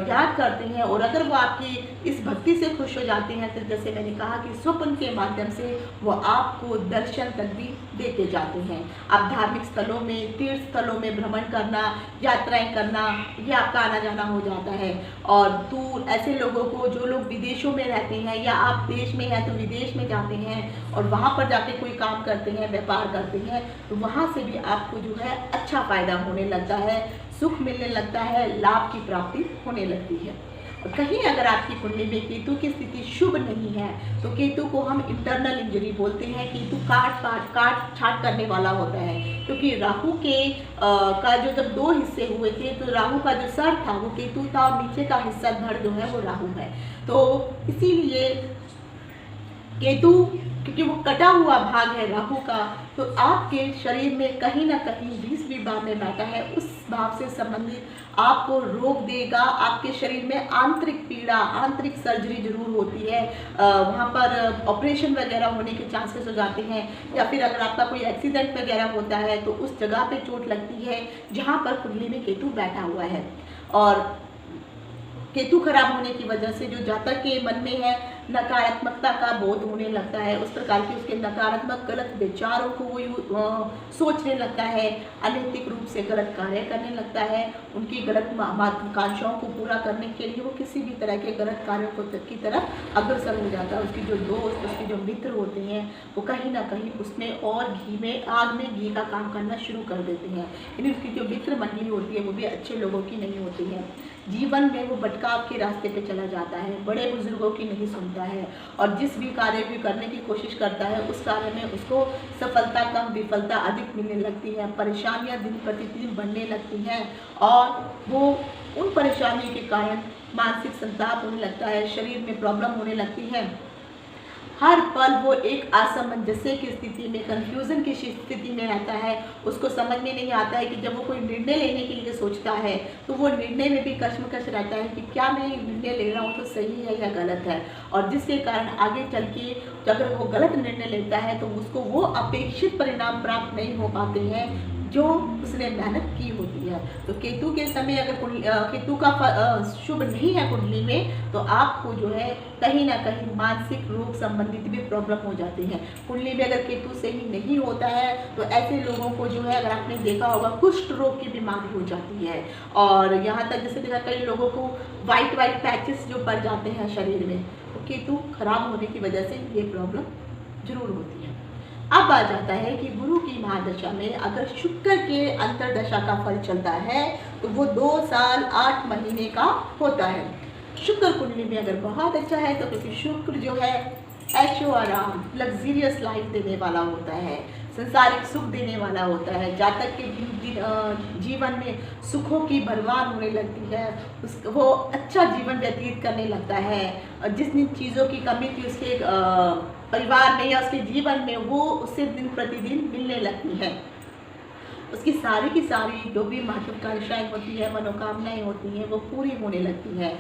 याद करते हैं और अगर वो आपकी इस भक्ति से खुश हो जाते हैं तो जैसे मैंने कहा कि स्वप्न के माध्यम से वो आपको दर्शन तक भी देते जाते हैं। आप धार्मिक स्थलों में, तीर्थ स्थलों में भ्रमण करना, यात्राएं करना, ये आपका आना जाना हो जाता है। और दूर ऐसे लोगों को जो लोग विदेशों में रहते हैं या आप देश में हैं तो विदेश में जाते हैं और वहाँ पर जाके कोई काम करते हैं, व्यापार करते हैं तो वहाँ से भी आपको जो है अच्छा फायदा होने लगता है, सुख मिलने लगता है, लाभ की प्राप्ति होने लगती है। और कहीं अगर आपकी कुंडली में केतु की स्थिति शुभ नहीं है तो केतु को हम इंटरनल इंजरी बोलते हैं। केतु काट छाट करने वाला होता है, क्योंकि राहु के का जो जब दो हिस्से हुए थे तो राहु का जो सर था वो केतु था और नीचे का हिस्सा धड़ जो है वो राहु है। तो इसीलिए केतु क्योंकि वो कटा हुआ भाग है राहु का, तो आपके शरीर में कहीं ना कहीं 20वीं भाव में बैठा है, उस भाव से संबंधित आपको रोग देगा। आपके शरीर में आंतरिक पीड़ा, आंतरिक सर्जरी जरूर होती है, वहाँ पर ऑपरेशन वगैरह होने के चांसेस हो जाते हैं, या फिर अगर आपका कोई एक्सीडेंट वगैरह होता है तो उस जगह पे चोट लगती है जहाँ पर कुंडली में केतु बैठा हुआ है। और केतु खराब होने की वजह से जो जातक के मन में है नकारात्मकता का बोध होने लगता है, उस प्रकार के उसके नकारात्मक गलत विचारों को वो सोचने लगता है, अनैतिक रूप से गलत कार्य करने लगता है, उनकी गलत महत्वाकांक्षाओं को पूरा करने के लिए वो किसी भी तरह के गलत कार्यों को की तरफ अग्रसर हो जाता है। उसकी जो दोस्त, उसके जो मित्र होते हैं वो कहीं ना कहीं उसमें और आग में घी का काम करना शुरू कर देते हैं। यानी उसकी जो मित्र मंडली होती है वो भी अच्छे लोगों की नहीं होती है। जीवन में वो भटकाव के रास्ते पे चला जाता है, बड़े बुजुर्गों की नहीं सुनता है, और जिस भी कार्य भी करने की कोशिश करता है उस कार्य में उसको सफलता कम, विफलता अधिक मिलने लगती है, परेशानियां दिन प्रतिदिन बढ़ने लगती हैं, और वो उन परेशानियों के कारण मानसिक संताप होने लगता है, शरीर में प्रॉब्लम होने लगती है। हर पल वो एक असमंजस्य की स्थिति में, कंफ्यूजन की स्थिति में रहता है। उसको समझ में नहीं आता है कि जब वो कोई निर्णय लेने के लिए सोचता है तो वो निर्णय में भी कश्मकश रहता है कि क्या मैं निर्णय ले रहा हूँ तो सही है या गलत है, और जिसके कारण आगे चल के अगर वो गलत निर्णय लेता है तो उसको वो अपेक्षित परिणाम प्राप्त नहीं हो पाते हैं जो उसने मेहनत की होती है। तो केतु के समय अगर केतु का शुभ नहीं है कुंडली में तो आपको जो है कहीं ना कहीं मानसिक रोग संबंधित भी प्रॉब्लम हो जाती है। कुंडली में अगर केतु सही नहीं होता है तो ऐसे लोगों को जो है, अगर आपने देखा होगा, कुष्ठ रोग की बीमारी हो जाती है, और यहाँ तक जैसे देखा कई लोगों को वाइट पैचेस जो पड़ जाते हैं शरीर में, तो केतु खराब होने की वजह से ये प्रॉब्लम जरूर होती है। अब आ जाता है कि गुरु की महादशा में अगर शुक्र के अंतरदशा का फल चलता है तो वो 2 साल 8 महीने का होता है। शुक्र कुंडली में अगर बहुत अच्छा है तो क्योंकि शुक्र जो है ऐशो आराम, लग्जरियस लाइफ देने वाला होता है, संसारिक सुख देने वाला होता है, जातक के जीवन में सुखों की भरमार होने लगती है, वो अच्छा जीवन व्यतीत करने लगता है, और जिस चीज़ों की कमी थी उसके परिवार में या उसके जीवन में वो उससे दिन प्रतिदिन मिलने लगती है। उसकी सारी की सारी जो भी महत्वाकांक्षाएं होती है, मनोकामनाएं होती हैं, वो पूरी होने लगती है।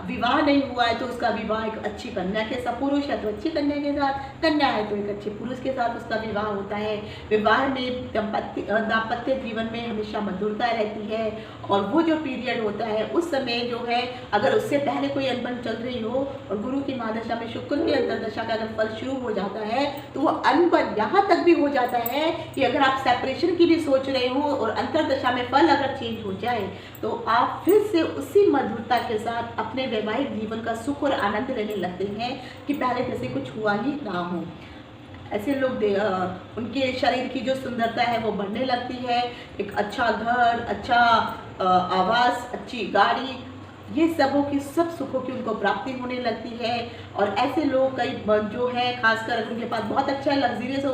विवाह नहीं हुआ है तो उसका विवाह एक अच्छी कन्या के साथ, पुरुष है तो अच्छी कन्या के साथ, कन्या है तो एक अच्छे पुरुष के साथ उसका विवाह होता है। विवाह में दाम्पत्य जीवन में हमेशा मधुरता रहती है, और वो जो पीरियड होता है उस समय जो है, अगर उससे पहले कोई अनबन चल रही हो और गुरु की महादशा में शुक्र की अंतरदशा का अगर फल शुरू हो जाता है तो वो अनबन यहाँ तक भी हो जाता है कि अगर आप सेपरेशन की भी सोच रहे हो और अंतरदशा में फल अगर चेंज हो जाए तो आप फिर से उसी मधुरता के साथ अपने वैवाहिक जीवन का सुख और आनंद लेने लगते हैं कि पहले जैसे कुछ हुआ ही ना हो। ऐसे लोग उनके शरीर की जो सुंदरता है वो बढ़ने लगती है, एक अच्छा घर, अच्छा आवास, अच्छी गाड़ी, ये सबों की सब सुखों की उनको प्राप्ति होने लगती है। और ऐसे लोग कई जो है खासकर उनके पास बहुत अच्छा लग्जरियस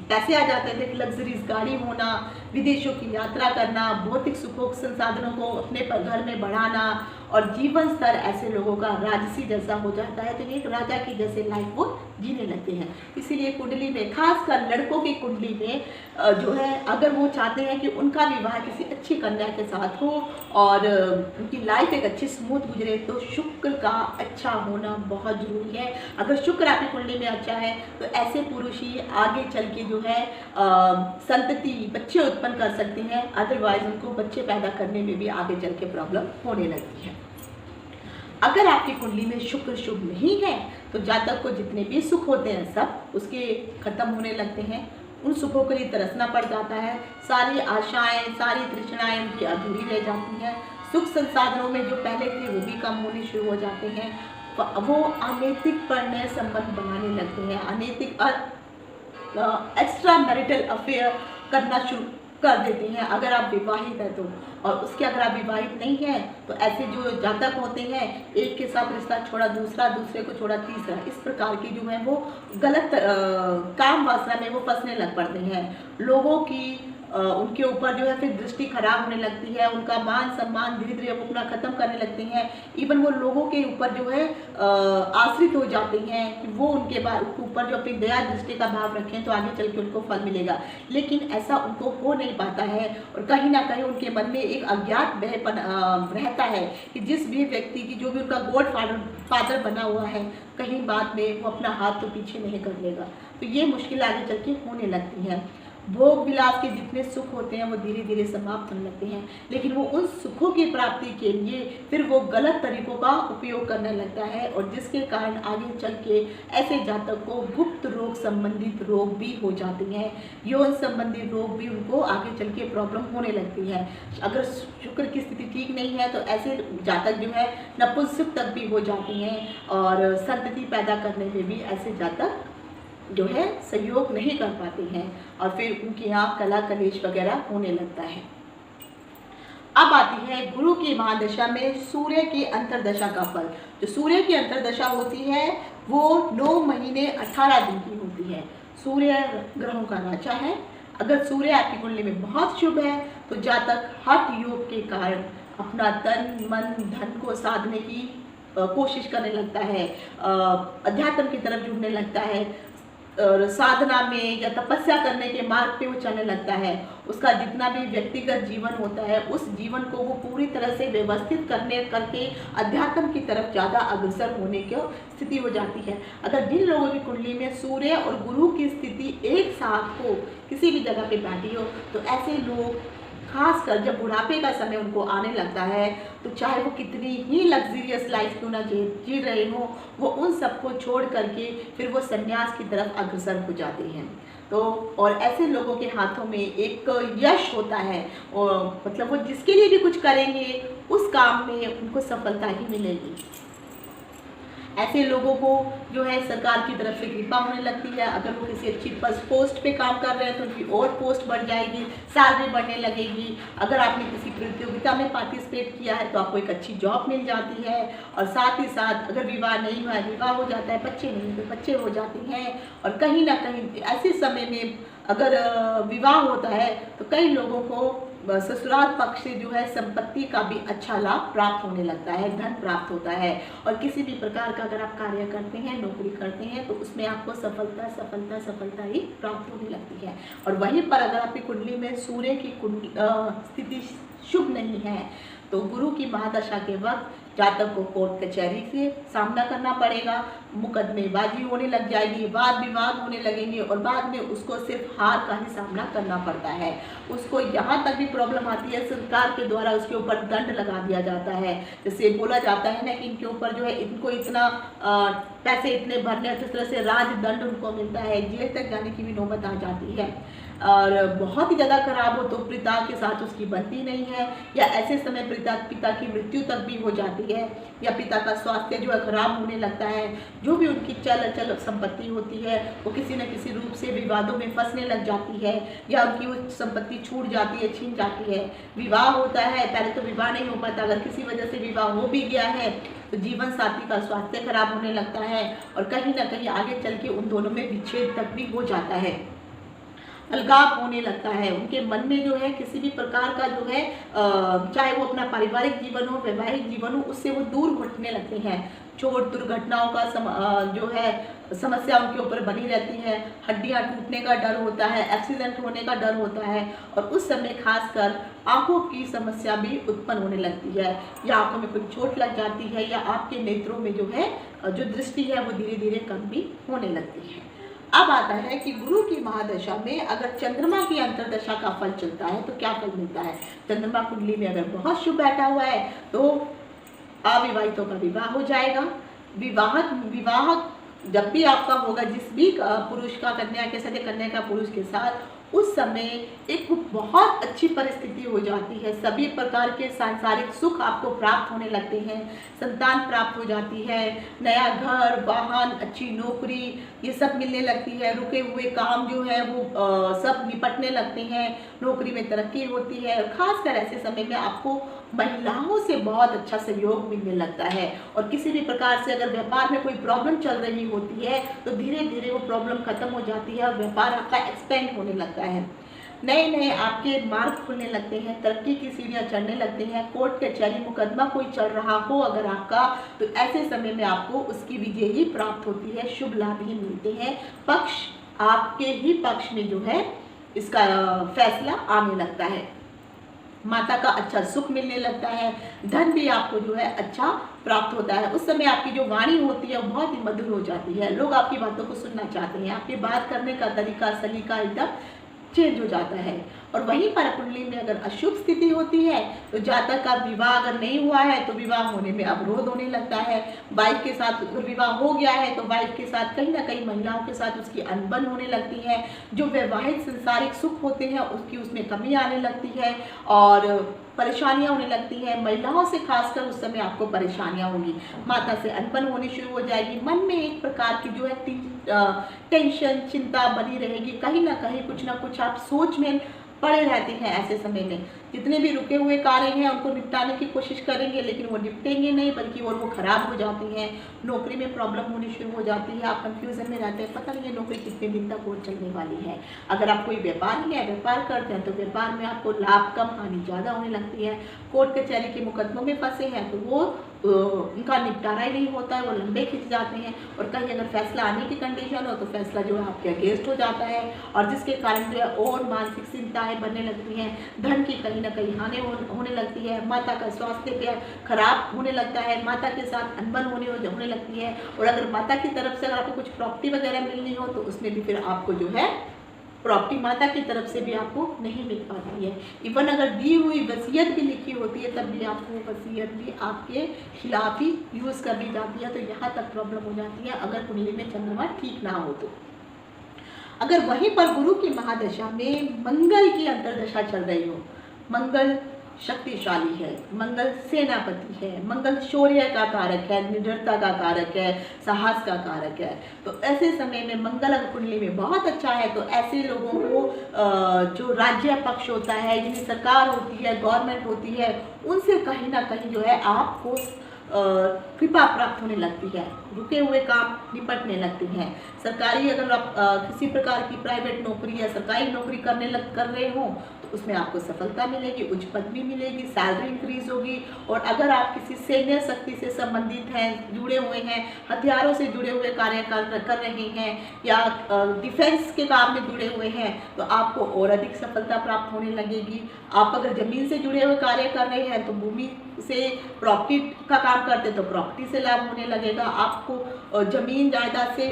पैसे आ जाते थे, लग्जरीज गाड़ी होना, विदेशों की यात्रा करना, भौतिक सुखों संसाधनों को अपने घर में बढ़ाना, और जीवन स्तर ऐसे लोगों का राजसी जैसा हो जाता है, तो एक राजा की जैसे लाइफ वो जीने लगते हैं। इसीलिए कुंडली में, खासकर लड़कों की कुंडली में जो है, अगर वो चाहते हैं कि उनका विवाह किसी अच्छी कन्या के साथ हो और उनकी लाइफ एक अच्छी स्मूथ गुजरे, तो शुक्र का अच्छा होना बहुत जरूरी है। अगर शुक्र आपकी कुंडली में अच्छा है तो ऐसे पुरुष ही आगे चल के जो है संतति, बच्चे उत्पन्न कर सकते हैं, अदरवाइज उनको बच्चे पैदा करने में भी आगे चल के प्रॉब्लम होने लगती है। अगर आपकी कुंडली में शुक्र शुभ नहीं है तो जातक को जितने भी सुख होते हैं सब उसके खत्म होने लगते हैं, उन सुखों के लिए तरसना पड़ जाता है, सारी आशाएं, सारी तृष्णाएं उनकी अधूरी रह जाती हैं, सुख संसाधनों में जो पहले थे वो भी कम होने शुरू हो जाते हैं, वो अनैतिक प्रणय संबंध बनाने लगते हैं, अनैतिक एक्स्ट्रा मैरिटल अफेयर करना शुरू कर देते हैं अगर आप विवाहित हैं तो। और उसके अगर आप विवाहित नहीं हैं तो ऐसे जो जातक होते हैं, एक के साथ रिश्ता छोड़ा दूसरा, दूसरे को छोड़ा तीसरा, इस प्रकार की जो है वो गलत काम वासना में वो फंसने लग पड़ते हैं। लोगों की उनके ऊपर जो है फिर दृष्टि खराब होने लगती है, उनका मान सम्मान धीरे धीरे वो अपना खत्म करने लगते हैं। इवन वो लोगों के ऊपर जो है आश्रित हो जाते हैं कि वो उनके ऊपर जो अपनी दया दृष्टि का भाव रखें तो आगे चल के उनको फल मिलेगा, लेकिन ऐसा उनको हो नहीं पाता है। और कहीं ना कहीं उनके मन में एक अज्ञात भयपन रहता है कि जिस भी व्यक्ति की जो भी उनका गॉड फादर बना हुआ है, कहीं बाद में वो अपना हाथ तो पीछे नहीं कर लेगा। तो ये मुश्किल आगे चल के होने लगती है। भोग विलास के जितने सुख होते हैं वो धीरे धीरे समाप्त होने लगते हैं, लेकिन वो उन सुखों की प्राप्ति के लिए फिर वो गलत तरीकों का उपयोग करने लगता है, और जिसके कारण आगे चल के ऐसे जातक को गुप्त रोग संबंधित रोग भी हो जाते हैं, यौन संबंधी रोग भी उनको आगे चल के प्रॉब्लम होने लगती है। अगर शुक्र की स्थिति ठीक नहीं है तो ऐसे जातक जो है नपुंसक तक भी हो जाते हैं, और संतति पैदा करने में भी ऐसे जातक जो है सहयोग नहीं कर पाते हैं, और फिर उनके यहाँ कला कलेश वगैरह होने लगता है। अब आती है गुरु की महादशा में सूर्य की अंतर्दशा का फल। जो सूर्य की अंतर्दशा होती है वो 9 महीने 18 दिन की होती है। सूर्य ग्रहों का राजा है। अगर सूर्य आपकी कुंडली में बहुत शुभ है तो जातक हठ योग के कारण अपना तन मन धन को साधने की कोशिश करने लगता है, अध्यात्म की तरफ जुड़ने लगता है, और साधना में या तपस्या करने के मार्ग पे वो चलने लगता है। उसका जितना भी व्यक्तिगत जीवन होता है उस जीवन को वो पूरी तरह से व्यवस्थित करके अध्यात्म की तरफ ज़्यादा अग्रसर होने की स्थिति हो जाती है। अगर जिन लोगों की कुंडली में सूर्य और गुरु की स्थिति एक साथ हो, किसी भी जगह पे बैठी हो, तो ऐसे लोग खासकर जब बुढ़ापे का समय उनको आने लगता है तो चाहे वो कितनी ही लग्जरियस लाइफ क्यों ना जी रहे हो, वो उन सबको छोड़ करके फिर वो संन्यास की तरफ अग्रसर हो जाते हैं। तो और ऐसे लोगों के हाथों में एक यश होता है, और मतलब वो जिसके लिए भी कुछ करेंगे उस काम में उनको सफलता ही मिलेगी। ऐसे लोगों को जो है सरकार की तरफ से कृपा होने लगती है। अगर वो किसी अच्छी पोस्ट पे काम कर रहे हैं तो उनकी और पोस्ट बढ़ जाएगी, सैलरी बढ़ने लगेगी। अगर आपने किसी प्रतियोगिता में पार्टिसिपेट किया है तो आपको एक अच्छी जॉब मिल जाती है। और साथ ही साथ अगर विवाह नहीं हुआ है, विवाह हो जाता है, बच्चे नहीं तो बच्चे हो जाते हैं। और कहीं ना कहीं ऐसे समय में अगर विवाह होता है तो कई लोगों को ससुराल पक्ष से जो है संपत्ति का भी अच्छा लाभ प्राप्त होने लगता है, धन प्राप्त होता है। और किसी भी प्रकार का अगर आप कार्य करते हैं, नौकरी करते हैं, तो उसमें आपको सफलता सफलता सफलता ही प्राप्त होने लगती है। और वहीं पर अगर आपकी कुंडली में सूर्य की स्थिति शुभ नहीं है तो गुरु की महादशा के वक्त जातक को कोर्ट कचहरी से सामना करना पड़ेगा, मुकदमेबाजी होने लग जाएगी, वाद विवाद होने लगेंगे, और बाद में उसको सिर्फ हार का ही सामना करना पड़ता है। उसको यहाँ तक भी प्रॉब्लम आती है, सरकार के द्वारा उसके ऊपर दंड लगा दिया जाता है। जैसे बोला जाता है ना कि इनके ऊपर जो है इनको इतना पैसे इतने भरने, जिस तरह से राजदंड उनको मिलता है, जेल तक जाने की भी नौबत आ जाती है। और बहुत ही ज़्यादा खराब हो तो पिता के साथ उसकी बनती नहीं है, या ऐसे समय पिता की मृत्यु तक भी हो जाती है, या पिता का स्वास्थ्य जो है खराब होने लगता है। जो भी उनकी चल अचल संपत्ति होती है वो किसी न किसी रूप से विवादों में फंसने लग जाती है, या उनकी वो संपत्ति छूट जाती है, छीन जाती है। विवाह होता है, पहले तो विवाह नहीं हो पाता, अगर किसी वजह से विवाह हो भी गया है तो जीवन साथी का स्वास्थ्य खराब होने लगता है, और कहीं ना कहीं आगे चल के उन दोनों में विच्छेद तक भी हो जाता है, अलगाव होने लगता है। उनके मन में जो है किसी भी प्रकार का जो है चाहे वो अपना पारिवारिक जीवन हो, वैवाहिक जीवन हो, उससे वो दूर घटने लगते हैं। चोट दुर्घटनाओं का जो है समस्या उनके ऊपर बनी रहती है, हड्डियां टूटने का डर होता है, एक्सीडेंट होने का डर होता है, और उस समय खासकर आंखों की समस्या भी उत्पन्न होने लगती है, या आंखों में कोई चोट लग जाती है, या आपके नेत्रों में जो है जो दृष्टि है वो धीरे धीरे कम भी होने लगती है। अब आता है कि गुरु की महादशा में अगर चंद्रमा की अंतर्दशा का फल चलता है तो क्या फल मिलता है। चंद्रमा कुंडली में अगर बहुत शुभ बैठा हुआ है तो अविवाहितों का विवाह हो जाएगा। विवाह जब भी आपका होगा जिस भी पुरुष का कन्या के साथ, कन्या का पुरुष के साथ, उस समय एक बहुत अच्छी परिस्थिति हो जाती है। सभी प्रकार के सांसारिक सुख आपको प्राप्त होने लगते हैं, संतान प्राप्त हो जाती है, नया घर, वाहन, अच्छी नौकरी, ये सब मिलने लगती है। रुके हुए काम जो है वो सब निपटने लगते हैं, नौकरी में तरक्की होती है। और खासकर ऐसे समय में आपको महिलाओं से बहुत अच्छा सहयोग मिलने लगता है, और किसी भी प्रकार से अगर व्यापार में कोई प्रॉब्लम चल रही होती है तो धीरे धीरे वो प्रॉब्लम खत्म हो जाती है और व्यापार आपका एक्सपेंड होने लगता है। नए नए आपके मार्ग खुलने लगते हैं, तरक्की की सीढ़ियाँ चढ़ने लगते हैं। कोर्ट कचहरी मुकदमा कोई चल रहा हो अगर आपका, तो ऐसे समय में आपको उसकी विजय ही प्राप्त होती है, शुभ लाभ ही मिलते हैं। पक्ष आपके ही पक्ष में जो है इसका फैसला आने लगता है। माता का अच्छा सुख मिलने लगता है, धन भी आपको जो है अच्छा प्राप्त होता है। उस समय आपकी जो वाणी होती है वो बहुत ही मधुर हो जाती है, लोग आपकी बातों को सुनना चाहते हैं, आपकी बात करने का तरीका सलीका एकदम चेंज हो जाता है। और वहीं पर कुंडली में अगर अशुभ स्थिति होती है तो जातक का विवाह अगर नहीं हुआ है तो विवाह होने में अवरोध होने लगता है। वाइफ के साथ अगर विवाह हो गया है तो वाइफ के साथ कहीं ना कहीं महिलाओं के साथ उसकी अनबन होने लगती है, जो वैवाहिक संसारिक सुख होते हैं उसकी उसमें कमी आने लगती है और परेशानियां होने लगती है। महिलाओं से खासकर उस समय आपको परेशानियां होंगी, माता से अनबन होनी शुरू हो जाएगी, मन में एक प्रकार की जो है टेंशन चिंता बनी रहेगी, कहीं ना कहीं कुछ ना कुछ आप सोच में पड़े रहते हैं। ऐसे समय में जितने भी रुके हुए कार्य हैं उनको निपटाने की कोशिश करेंगे लेकिन वो निपटेंगे नहीं, बल्कि और वो खराब हो जाती हैं। नौकरी में प्रॉब्लम होनी शुरू हो जाती है, आप कंफ्यूजन में रहते हैं, पता नहीं है नौकरी कितने दिन तक और चलने वाली है। अगर आप कोई व्यापारी है, व्यापार करते हैं तो व्यापार में आपको लाभ कम हानि ज़्यादा होने लगती है। कोर्ट कचहरी के मुकदमों में फंसे हैं तो वो उनका निपटारा ही नहीं होता है, वो लंबे खिंच जाते हैं और कहीं अगर फैसला आने की कंडीशन हो तो फैसला जो है आपके अगेंस्ट हो जाता है और जिसके कारण जो है और मानसिक चिंताएं बनने लगती हैं, धन की कहीं ना कहीं हानि होने लगती है, माता का स्वास्थ्य पे खराब होने लगता है, माता के साथ अनबन होने लगती है। और अगर माता की तरफ से अगर आपको कुछ प्रॉपर्टी वगैरह मिलनी हो तो उसमें भी फिर आपको जो है प्रॉपर्टी माता की तरफ से भी आपको नहीं मिल पाती है। इवन अगर दी हुई वसीयत भी लिखी होती है तब भी आपको वसीयत भी आपके खिलाफ ही यूज़ कर दी जाती है, तो यहाँ तक प्रॉब्लम हो जाती है अगर कुंडली में चंद्रमा ठीक ना हो तो। अगर वहीं पर गुरु की महादशा में मंगल की अंतर्दशा चल रही हो, मंगल शक्तिशाली है, मंगल सेनापति है, मंगल शौर्य का कारक है, निडरता का कारक है, साहस का कारक है, तो ऐसे समय में मंगल अगर कुंडली में बहुत अच्छा है तो ऐसे लोगों को जो राज्य पक्ष होता है, जिनकी सरकार होती है, गवर्नमेंट होती है, उनसे कहीं ना कहीं जो है आपको कृपा प्राप्त होने लगती है, रुके हुए काम निपटने लगते हैं। सरकारी अगर आप किसी प्रकार की प्राइवेट नौकरी या सरकारी नौकरी कर रहे हो तो उसमें आपको सफलता मिलेगी, उच्च पदवी मिलेगी, सैलरी इंक्रीज होगी। और अगर आप किसी सैन्य शक्ति से संबंधित हैं, जुड़े हुए हैं, हथियारों से जुड़े हुए कार्य कर रहे हैं या डिफेंस के काम में जुड़े हुए हैं तो आपको और अधिक सफलता प्राप्त होने लगेगी। आप अगर जमीन से जुड़े हुए कार्य कर रहे हैं तो भूमि से प्रॉपर्टी का काम करते हैं तो प्रॉपर्टी से लाभ होने लगेगा, आपको जमीन जायदाद से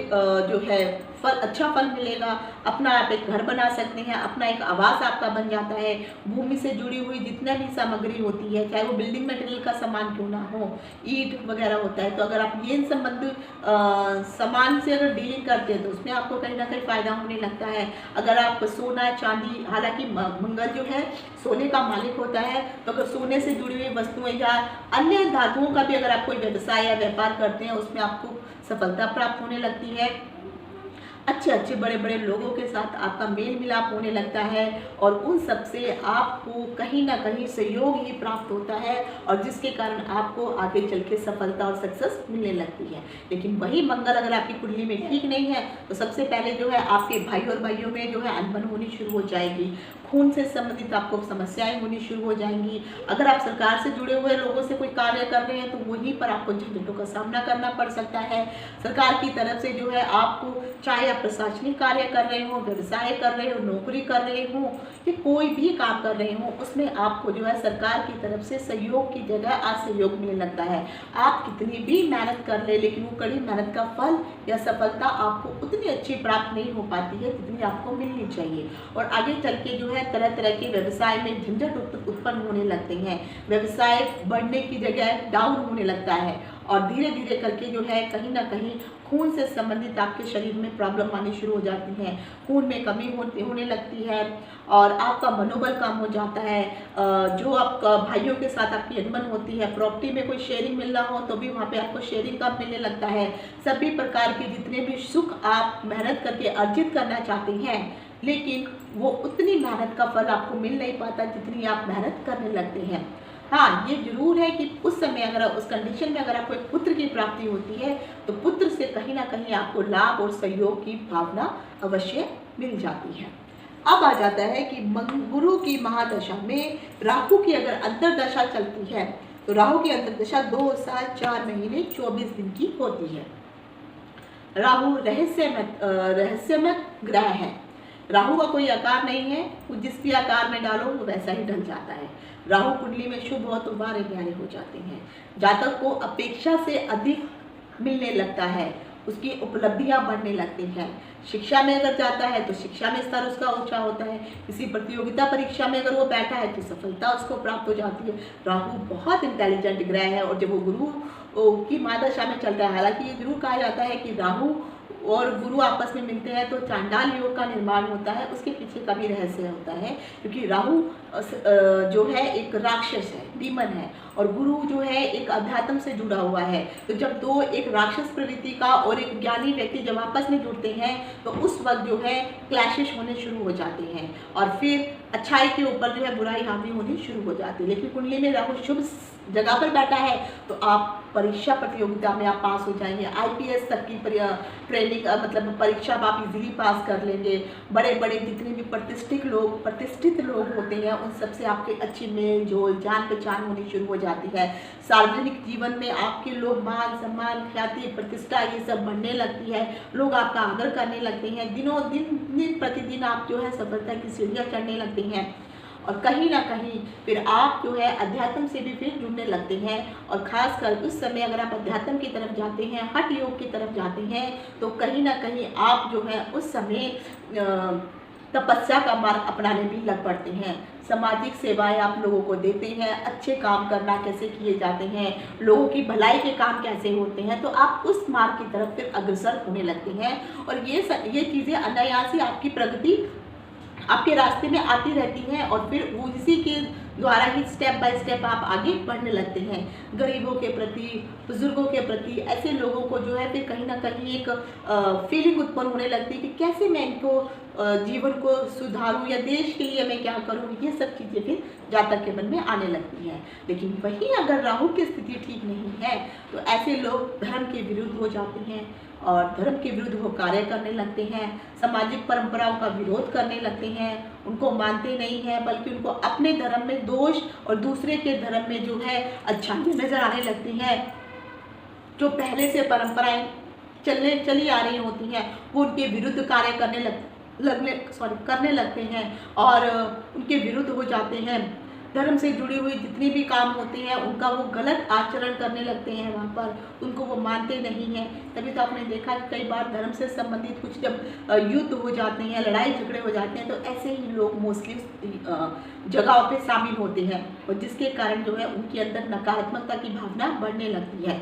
जो है अच्छा फल मिलेगा, अपना आप एक घर बना सकते हैं, अपना एक आवास आपका बन जाता है। भूमि से जुड़ी हुई जितना भी सामग्री होती है, चाहे वो बिल्डिंग मटेरियल का सामान क्यों ना हो, ईंट वगैरह होता है, तो अगर आप ये संबंधित सामान से अगर डीलिंग करते हैं तो उसमें आपको कहीं ना कहीं फ़ायदा होने लगता है। अगर आप सोना चांदी, हालांकि मंगल जो है सोने का मालिक होता है, तो अगर सोने से जुड़ी हुई वस्तुएं या अन्य धातुओं का भी अगर आप कोई व्यवसाय या व्यापार करते हैं उसमें आपको सफलता प्राप्त होने लगती है। अच्छे अच्छे बड़े बड़े लोगों के साथ आपका मेल मिलाप होने लगता है और उन सब से आपको कहीं ना कहीं सहयोग ही प्राप्त होता है और जिसके कारण आपको आगे चल के सफलता और सक्सेस मिलने लगती है। लेकिन वही मंगल अगर आपकी कुंडली में ठीक नहीं है तो सबसे पहले जो है आपके भाई और भाइयों में जो है अनबन होनी शुरू हो जाएगी, खून से संबंधित आपको समस्याएं होनी शुरू हो जाएंगी। अगर आप सरकार से जुड़े हुए लोगों से कोई कार्य कर रहे हैं तो वहीं पर आपको झंझटों का सामना करना पड़ सकता है। सरकार की तरफ से जो है आपको, चाहे आप प्रशासनिक कार्य कर रहे हो, व्यवसाय कर रहे हो, नौकरी कर रहे हो या कोई भी काम कर रहे हो, उसमें आपको जो है सरकार की तरफ से सहयोग की जगह असहयोग मिलने लगता है। आप कितनी भी मेहनत कर ले लेकिन वो कड़ी मेहनत का फल या सफलता आपको उतनी अच्छी प्राप्त नहीं हो पाती है जितनी आपको मिलनी चाहिए। और आगे चल के जो है तरह तरह के व्यवसाय में झंझट उत्पन्न होने लगते हैं, व्यवसाय बढ़ने की जगह डाउन होने लगता है और धीरे धीरे करके जो है कहीं ना कहीं खून से संबंधित आपके शरीर में प्रॉब्लम आनी शुरू हो जाती है, खून में कमी होने लगती है और आपका मनोबल कम हो जाता है। जो आपका भाइयों के साथ आपकी अनबन होती है, प्रॉपर्टी में कोई शेयरिंग मिलना हो तो भी वहाँ पे आपको शेयरिंग कम मिलने लगता है। सभी प्रकार के जितने भी सुख आप मेहनत करके अर्जित करना चाहते हैं लेकिन वो उतनी मेहनत का फल आपको मिल नहीं पाता जितनी आप मेहनत करने लगते हैं। हाँ, ये जरूर है कि उस समय अगर उस कंडीशन में अगर आपको एक पुत्र की प्राप्ति होती है तो पुत्र से कहीं ना कहीं आपको लाभ और सहयोग की भावना अवश्य मिल जाती है। अब आ जाता है कि गुरु की महादशा में राहु की अगर अंतरदशा चलती है तो राहु की अंतरदशा 2 साल 4 महीने 24 दिन की होती है। राहु रहस्यमय ग्रह है। राहु का कोई आकार नहीं है, वो जिस भी आकार में डालो वो वैसा ही ढल जाता है। राहु कुंडली में शुभ हो तो बारे न्यारे हो जाते हैं। जातक को अपेक्षा से अधिक मिलने लगता है, उसकी उपलब्धियां बढ़ने लगती हैं। शिक्षा में अगर जाता है तो शिक्षा में स्तर उसका ऊंचा होता है। किसी प्रतियोगिता परीक्षा में अगर वो बैठा है तो सफलता उसको प्राप्त हो जाती है। राहु बहुत इंटेलिजेंट ग्रह है और जब वो गुरु की महादशा में चलता है, हालांकि ये जरूर कहा जाता है कि राहु और गुरु आपस में मिलते हैं तो चांडाल योग का निर्माण होता है। उसके पीछे का भी रहस्य होता है, क्योंकि राहु जो है एक राक्षस है, डीमन है, और गुरु जो है एक अध्यात्म से जुड़ा हुआ है। तो जब दो, एक राक्षस प्रवृत्ति का और एक ज्ञानी व्यक्ति जब आपस में जुड़ते हैं तो उस वक्त जो है क्लैशेस होने शुरू हो जाते हैं और फिर अच्छाई के ऊपर जो है बुराई हावी होनी शुरू हो जाती है। लेकिन कुंडली में राहु शुभ जगह पर बैठा है तो आप परीक्षा प्रतियोगिता में आप पास हो जाएंगे। आईपीएस तक की ट्रेनिंग मतलब परीक्षा आप इजीली पास कर लेंगे। बड़े बड़े जितने भी प्रतिष्ठित लोग होते हैं उन सबसे आपके अच्छी मेल जोल जान पहचान होनी शुरू हो जाती है। सार्वजनिक जीवन में आपके लोग मान सम्मान ख्याति प्रतिष्ठा ये सब बढ़ने लगती है। लोग आपका आदर करने लगते हैं। दिन प्रतिदिन आप जो है सफलता की सीढ़ियाँ चढ़ने लगते हैं और कहीं ना कहीं फिर आप जो है अध्यात्म से भी फिर जुड़ने लगते हैं। और खासकर उस समय अगर आप अध्यात्म की तरफ जाते हैं, हठ योग की तरफ जाते हैं तो कहीं ना कहीं आप जो है उस समय तपस्या का मार्ग अपनाने भी लग पड़ते हैं। सामाजिक सेवाएं आप लोगों को देते हैं, अच्छे काम करना कैसे किए जाते हैं, लोगों की भलाई के काम कैसे होते हैं, तो आप उस मार्ग की तरफ फिर अग्रसर होने लगते हैं। और ये चीज़ें अनायास ही आपकी प्रगति आपके रास्ते में आती रहती हैं और फिर वो इसी के द्वारा ही स्टेप बाय स्टेप आप आगे बढ़ने लगते हैं। गरीबों के प्रति, बुजुर्गों के प्रति, ऐसे लोगों को जो है फिर कहीं ना कहीं एक फीलिंग उत्पन्न होने लगती है कि कैसे मैं इनको जीवन को सुधारूं या देश के लिए मैं क्या करूं। ये सब चीज़ें फिर जातक के मन में आने लगती हैं। लेकिन वहीं अगर राहु की स्थिति ठीक नहीं है तो ऐसे लोग धर्म के विरुद्ध हो जाते हैं और धर्म के विरुद्ध वो कार्य करने लगते हैं। सामाजिक परंपराओं का विरोध करने लगते हैं, उनको मानते नहीं हैं बल्कि उनको अपने धर्म में दोष और दूसरे के धर्म में जो है अच्छाई नजर आने लगती हैं। जो पहले से परंपराएं चली आ रही होती हैं वो उनके विरुद्ध कार्य करने लगते हैं और उनके विरुद्ध हो जाते हैं। धर्म से जुड़ी हुई जितने भी काम होते हैं उनका वो गलत आचरण करने लगते हैं, वहाँ पर उनको वो मानते नहीं हैं। तभी तो आपने देखा कि कई बार धर्म से संबंधित कुछ जब युद्ध हो जाते हैं, लड़ाई झगड़े हो जाते हैं तो ऐसे ही लोग मोस्टली जगहों पे शामिल होते हैं और जिसके कारण जो है उनके अंदर नकारात्मकता की भावना बढ़ने लगती है।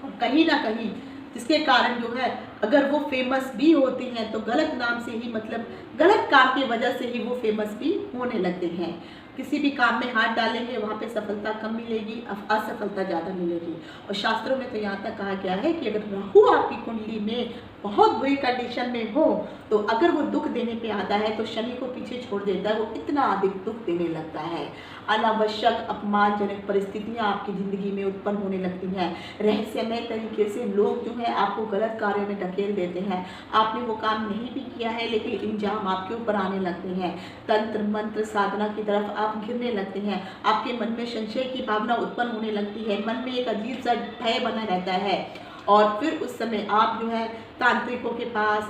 और कहीं ना कहीं जिसके कारण जो है अगर वो फेमस भी होती हैं तो गलत नाम से ही, मतलब गलत काम की वजह से ही वो फेमस भी होने लगते हैं। किसी भी काम में हाथ डालेंगे वहाँ पे सफलता कम मिलेगी, असफलता ज़्यादा मिलेगी। और शास्त्रों में तो यहाँ तक कहा गया है कि अगर राहु आपकी कुंडली में बहुत बुरी कंडीशन में हो तो अगर वो दुख देने पे आता है तो शनि को पीछे छोड़ देता है, वो इतना अधिक दुख देने लगता है। अनावश्यक अपमानजनक परिस्थितियाँ आपकी ज़िंदगी में उत्पन्न होने लगती हैं। रहस्यमय तरीके से लोग जो है आपको गलत कार्यों में ढकेल देते हैं। आपने वो काम नहीं भी किया है लेकिन इल्जाम आपके ऊपर आने लगते हैं। तंत्र मंत्र साधना की तरफ आप घिरने लगते हैं। आपके मन में संशय की भावना उत्पन्न होने लगती है। मन में एक अजीब सा भय बना रहता है और फिर उस समय आप जो है तांत्रिकों के पास,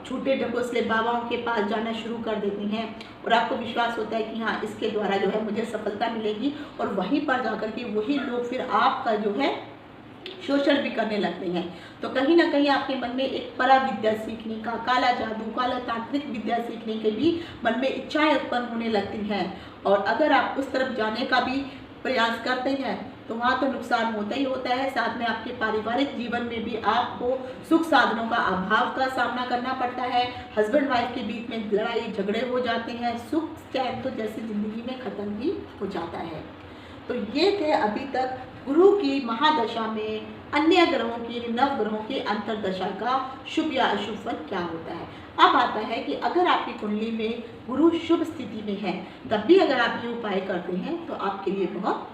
छोटे ढकोसले बाबाओं के पास जाना शुरू कर देते हैं और आपको विश्वास होता है कि हाँ इसके द्वारा जो है मुझे सफलता मिलेगी। और वहीं पर जाकर के वही लोग फिर आपका जो है शोषण भी करने लगते हैं। तो कहीं ना कहीं आपके मन में एक परा विद्या सीखने का, काला जादू, काला तांत्रिक विद्या सीखने के भी मन में इच्छाएं उत्पन्न होने लगती हैं। और अगर आप उस तरफ जाने का भी प्रयास करते हैं तो वहाँ तो नुकसान होता ही होता है, साथ में आपके पारिवारिक जीवन में भी आपको सुख साधनों का अभाव का सामना करना पड़ता है। हस्बैंड वाइफ के बीच में लड़ाई झगड़े हो जाते हैं, सुख चैन तो जैसे ज़िंदगी में ख़त्म ही हो जाता है। तो ये थे अभी तक गुरु की महादशा में अन्य ग्रहों की, नव ग्रहों की अंतरदशा का शुभ या अशुभ फल क्या होता है। अब आता है कि अगर आपकी कुंडली में गुरु शुभ स्थिति में है तब भी अगर आप ये उपाय करते हैं तो आपके लिए बहुत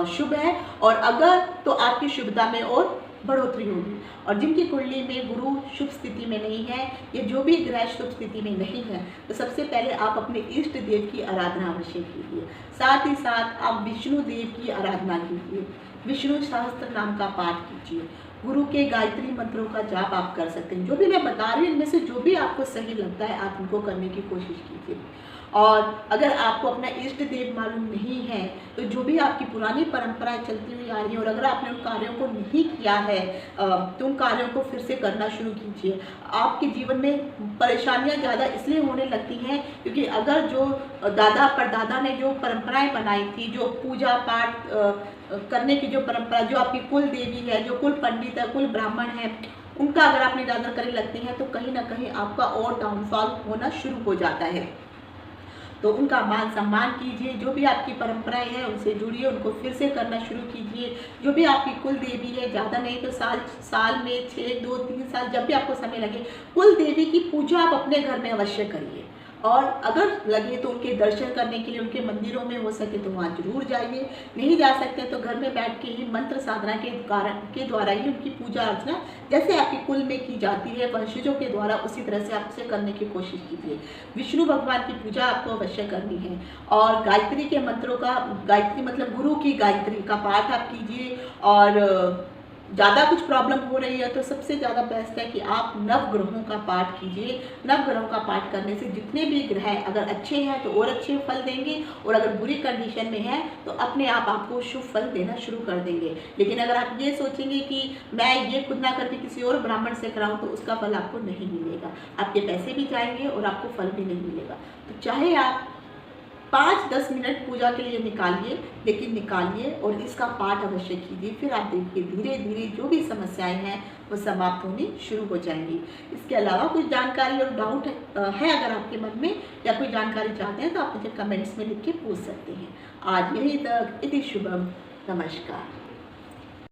शुभ है और अगर तो आपकी शुभता में और बढ़ोतरी होगी। और जिनकी कुंडली में गुरु शुभ स्थिति में नहीं है या जो भी ग्रह शुभ स्थिति में नहीं है, तो सबसे पहले आप अपने इष्ट देव की आराधना अवश्य कीजिए। साथ ही साथ आप विष्णु देव की आराधना कीजिए, विष्णु सहस्त्र नाम का पाठ कीजिए, गुरु के गायत्री मंत्रों का जाप आप कर सकते हैं। जो भी मैं बता रही हूँ इनमें से जो भी आपको सही लगता है आप उनको करने की कोशिश कीजिए। और अगर आपको अपना इष्ट देव मालूम नहीं है तो जो भी आपकी पुरानी परंपराएं चलती हुई आ रही है और अगर आपने उन कार्यों को नहीं किया है तो उन कार्यों को फिर से करना शुरू कीजिए। आपके जीवन में परेशानियां ज़्यादा इसलिए होने लगती हैं क्योंकि अगर जो दादा परदादा ने जो परंपराएं बनाई थी, जो पूजा पाठ करने की जो परंपरा, जो आपकी कुल देवी है, जो कुल पंडित है, कुल ब्राह्मण है, उनका अगर आप निरादर करने लगते हैं तो कहीं ना कहीं आपका और डाउनफॉल होना शुरू हो जाता है। तो उनका मान सम्मान कीजिए, जो भी आपकी परंपराएं हैं उनसे जुड़िए, उनको फिर से करना शुरू कीजिए। जो भी आपकी कुल देवी है, ज़्यादा नहीं तो साल में 6, 2, 3 साल जब भी आपको समय लगे कुल देवी की पूजा आप अपने घर में अवश्य करिए। और अगर लगे तो उनके दर्शन करने के लिए उनके मंदिरों में हो सके तो वहाँ जरूर जाइए। नहीं जा सकते तो घर में बैठ के ही मंत्र साधना के द्वारा ही उनकी पूजा अर्चना जैसे आपके कुल में की जाती है वंशजों के द्वारा, उसी तरह से आपसे करने की कोशिश कीजिए। विष्णु भगवान की पूजा आपको अवश्य करनी है और गायत्री के मंत्रों का, गायत्री मतलब गुरु की गायत्री का पाठ आप कीजिए। और ज़्यादा कुछ प्रॉब्लम हो रही है तो सबसे ज़्यादा बेस्ट है कि आप नवग्रहों का पाठ कीजिए। नवग्रहों का पाठ करने से जितने भी ग्रह अगर अच्छे हैं तो और अच्छे फल देंगे और अगर बुरी कंडीशन में है तो अपने आप आपको शुभ फल देना शुरू कर देंगे। लेकिन अगर आप ये सोचेंगे कि मैं ये खुद ना करके किसी और ब्राह्मण से कराऊँ तो उसका फल आपको नहीं मिलेगा, आपके पैसे भी जाएंगे और आपको फल भी नहीं मिलेगा। तो चाहे आप 5-10 मिनट पूजा के लिए निकालिए, लेकिन निकालिए और इसका पाठ अवश्य कीजिए। फिर आप देखिए धीरे धीरे जो भी समस्याएं हैं वो समाप्त होनी शुरू हो जाएंगी। इसके अलावा कुछ जानकारी और डाउट है अगर आपके मन में या कोई जानकारी चाहते हैं तो आप मुझे कमेंट्स में लिख के पूछ सकते हैं। आज यही तक, इति शुभम, नमस्कार।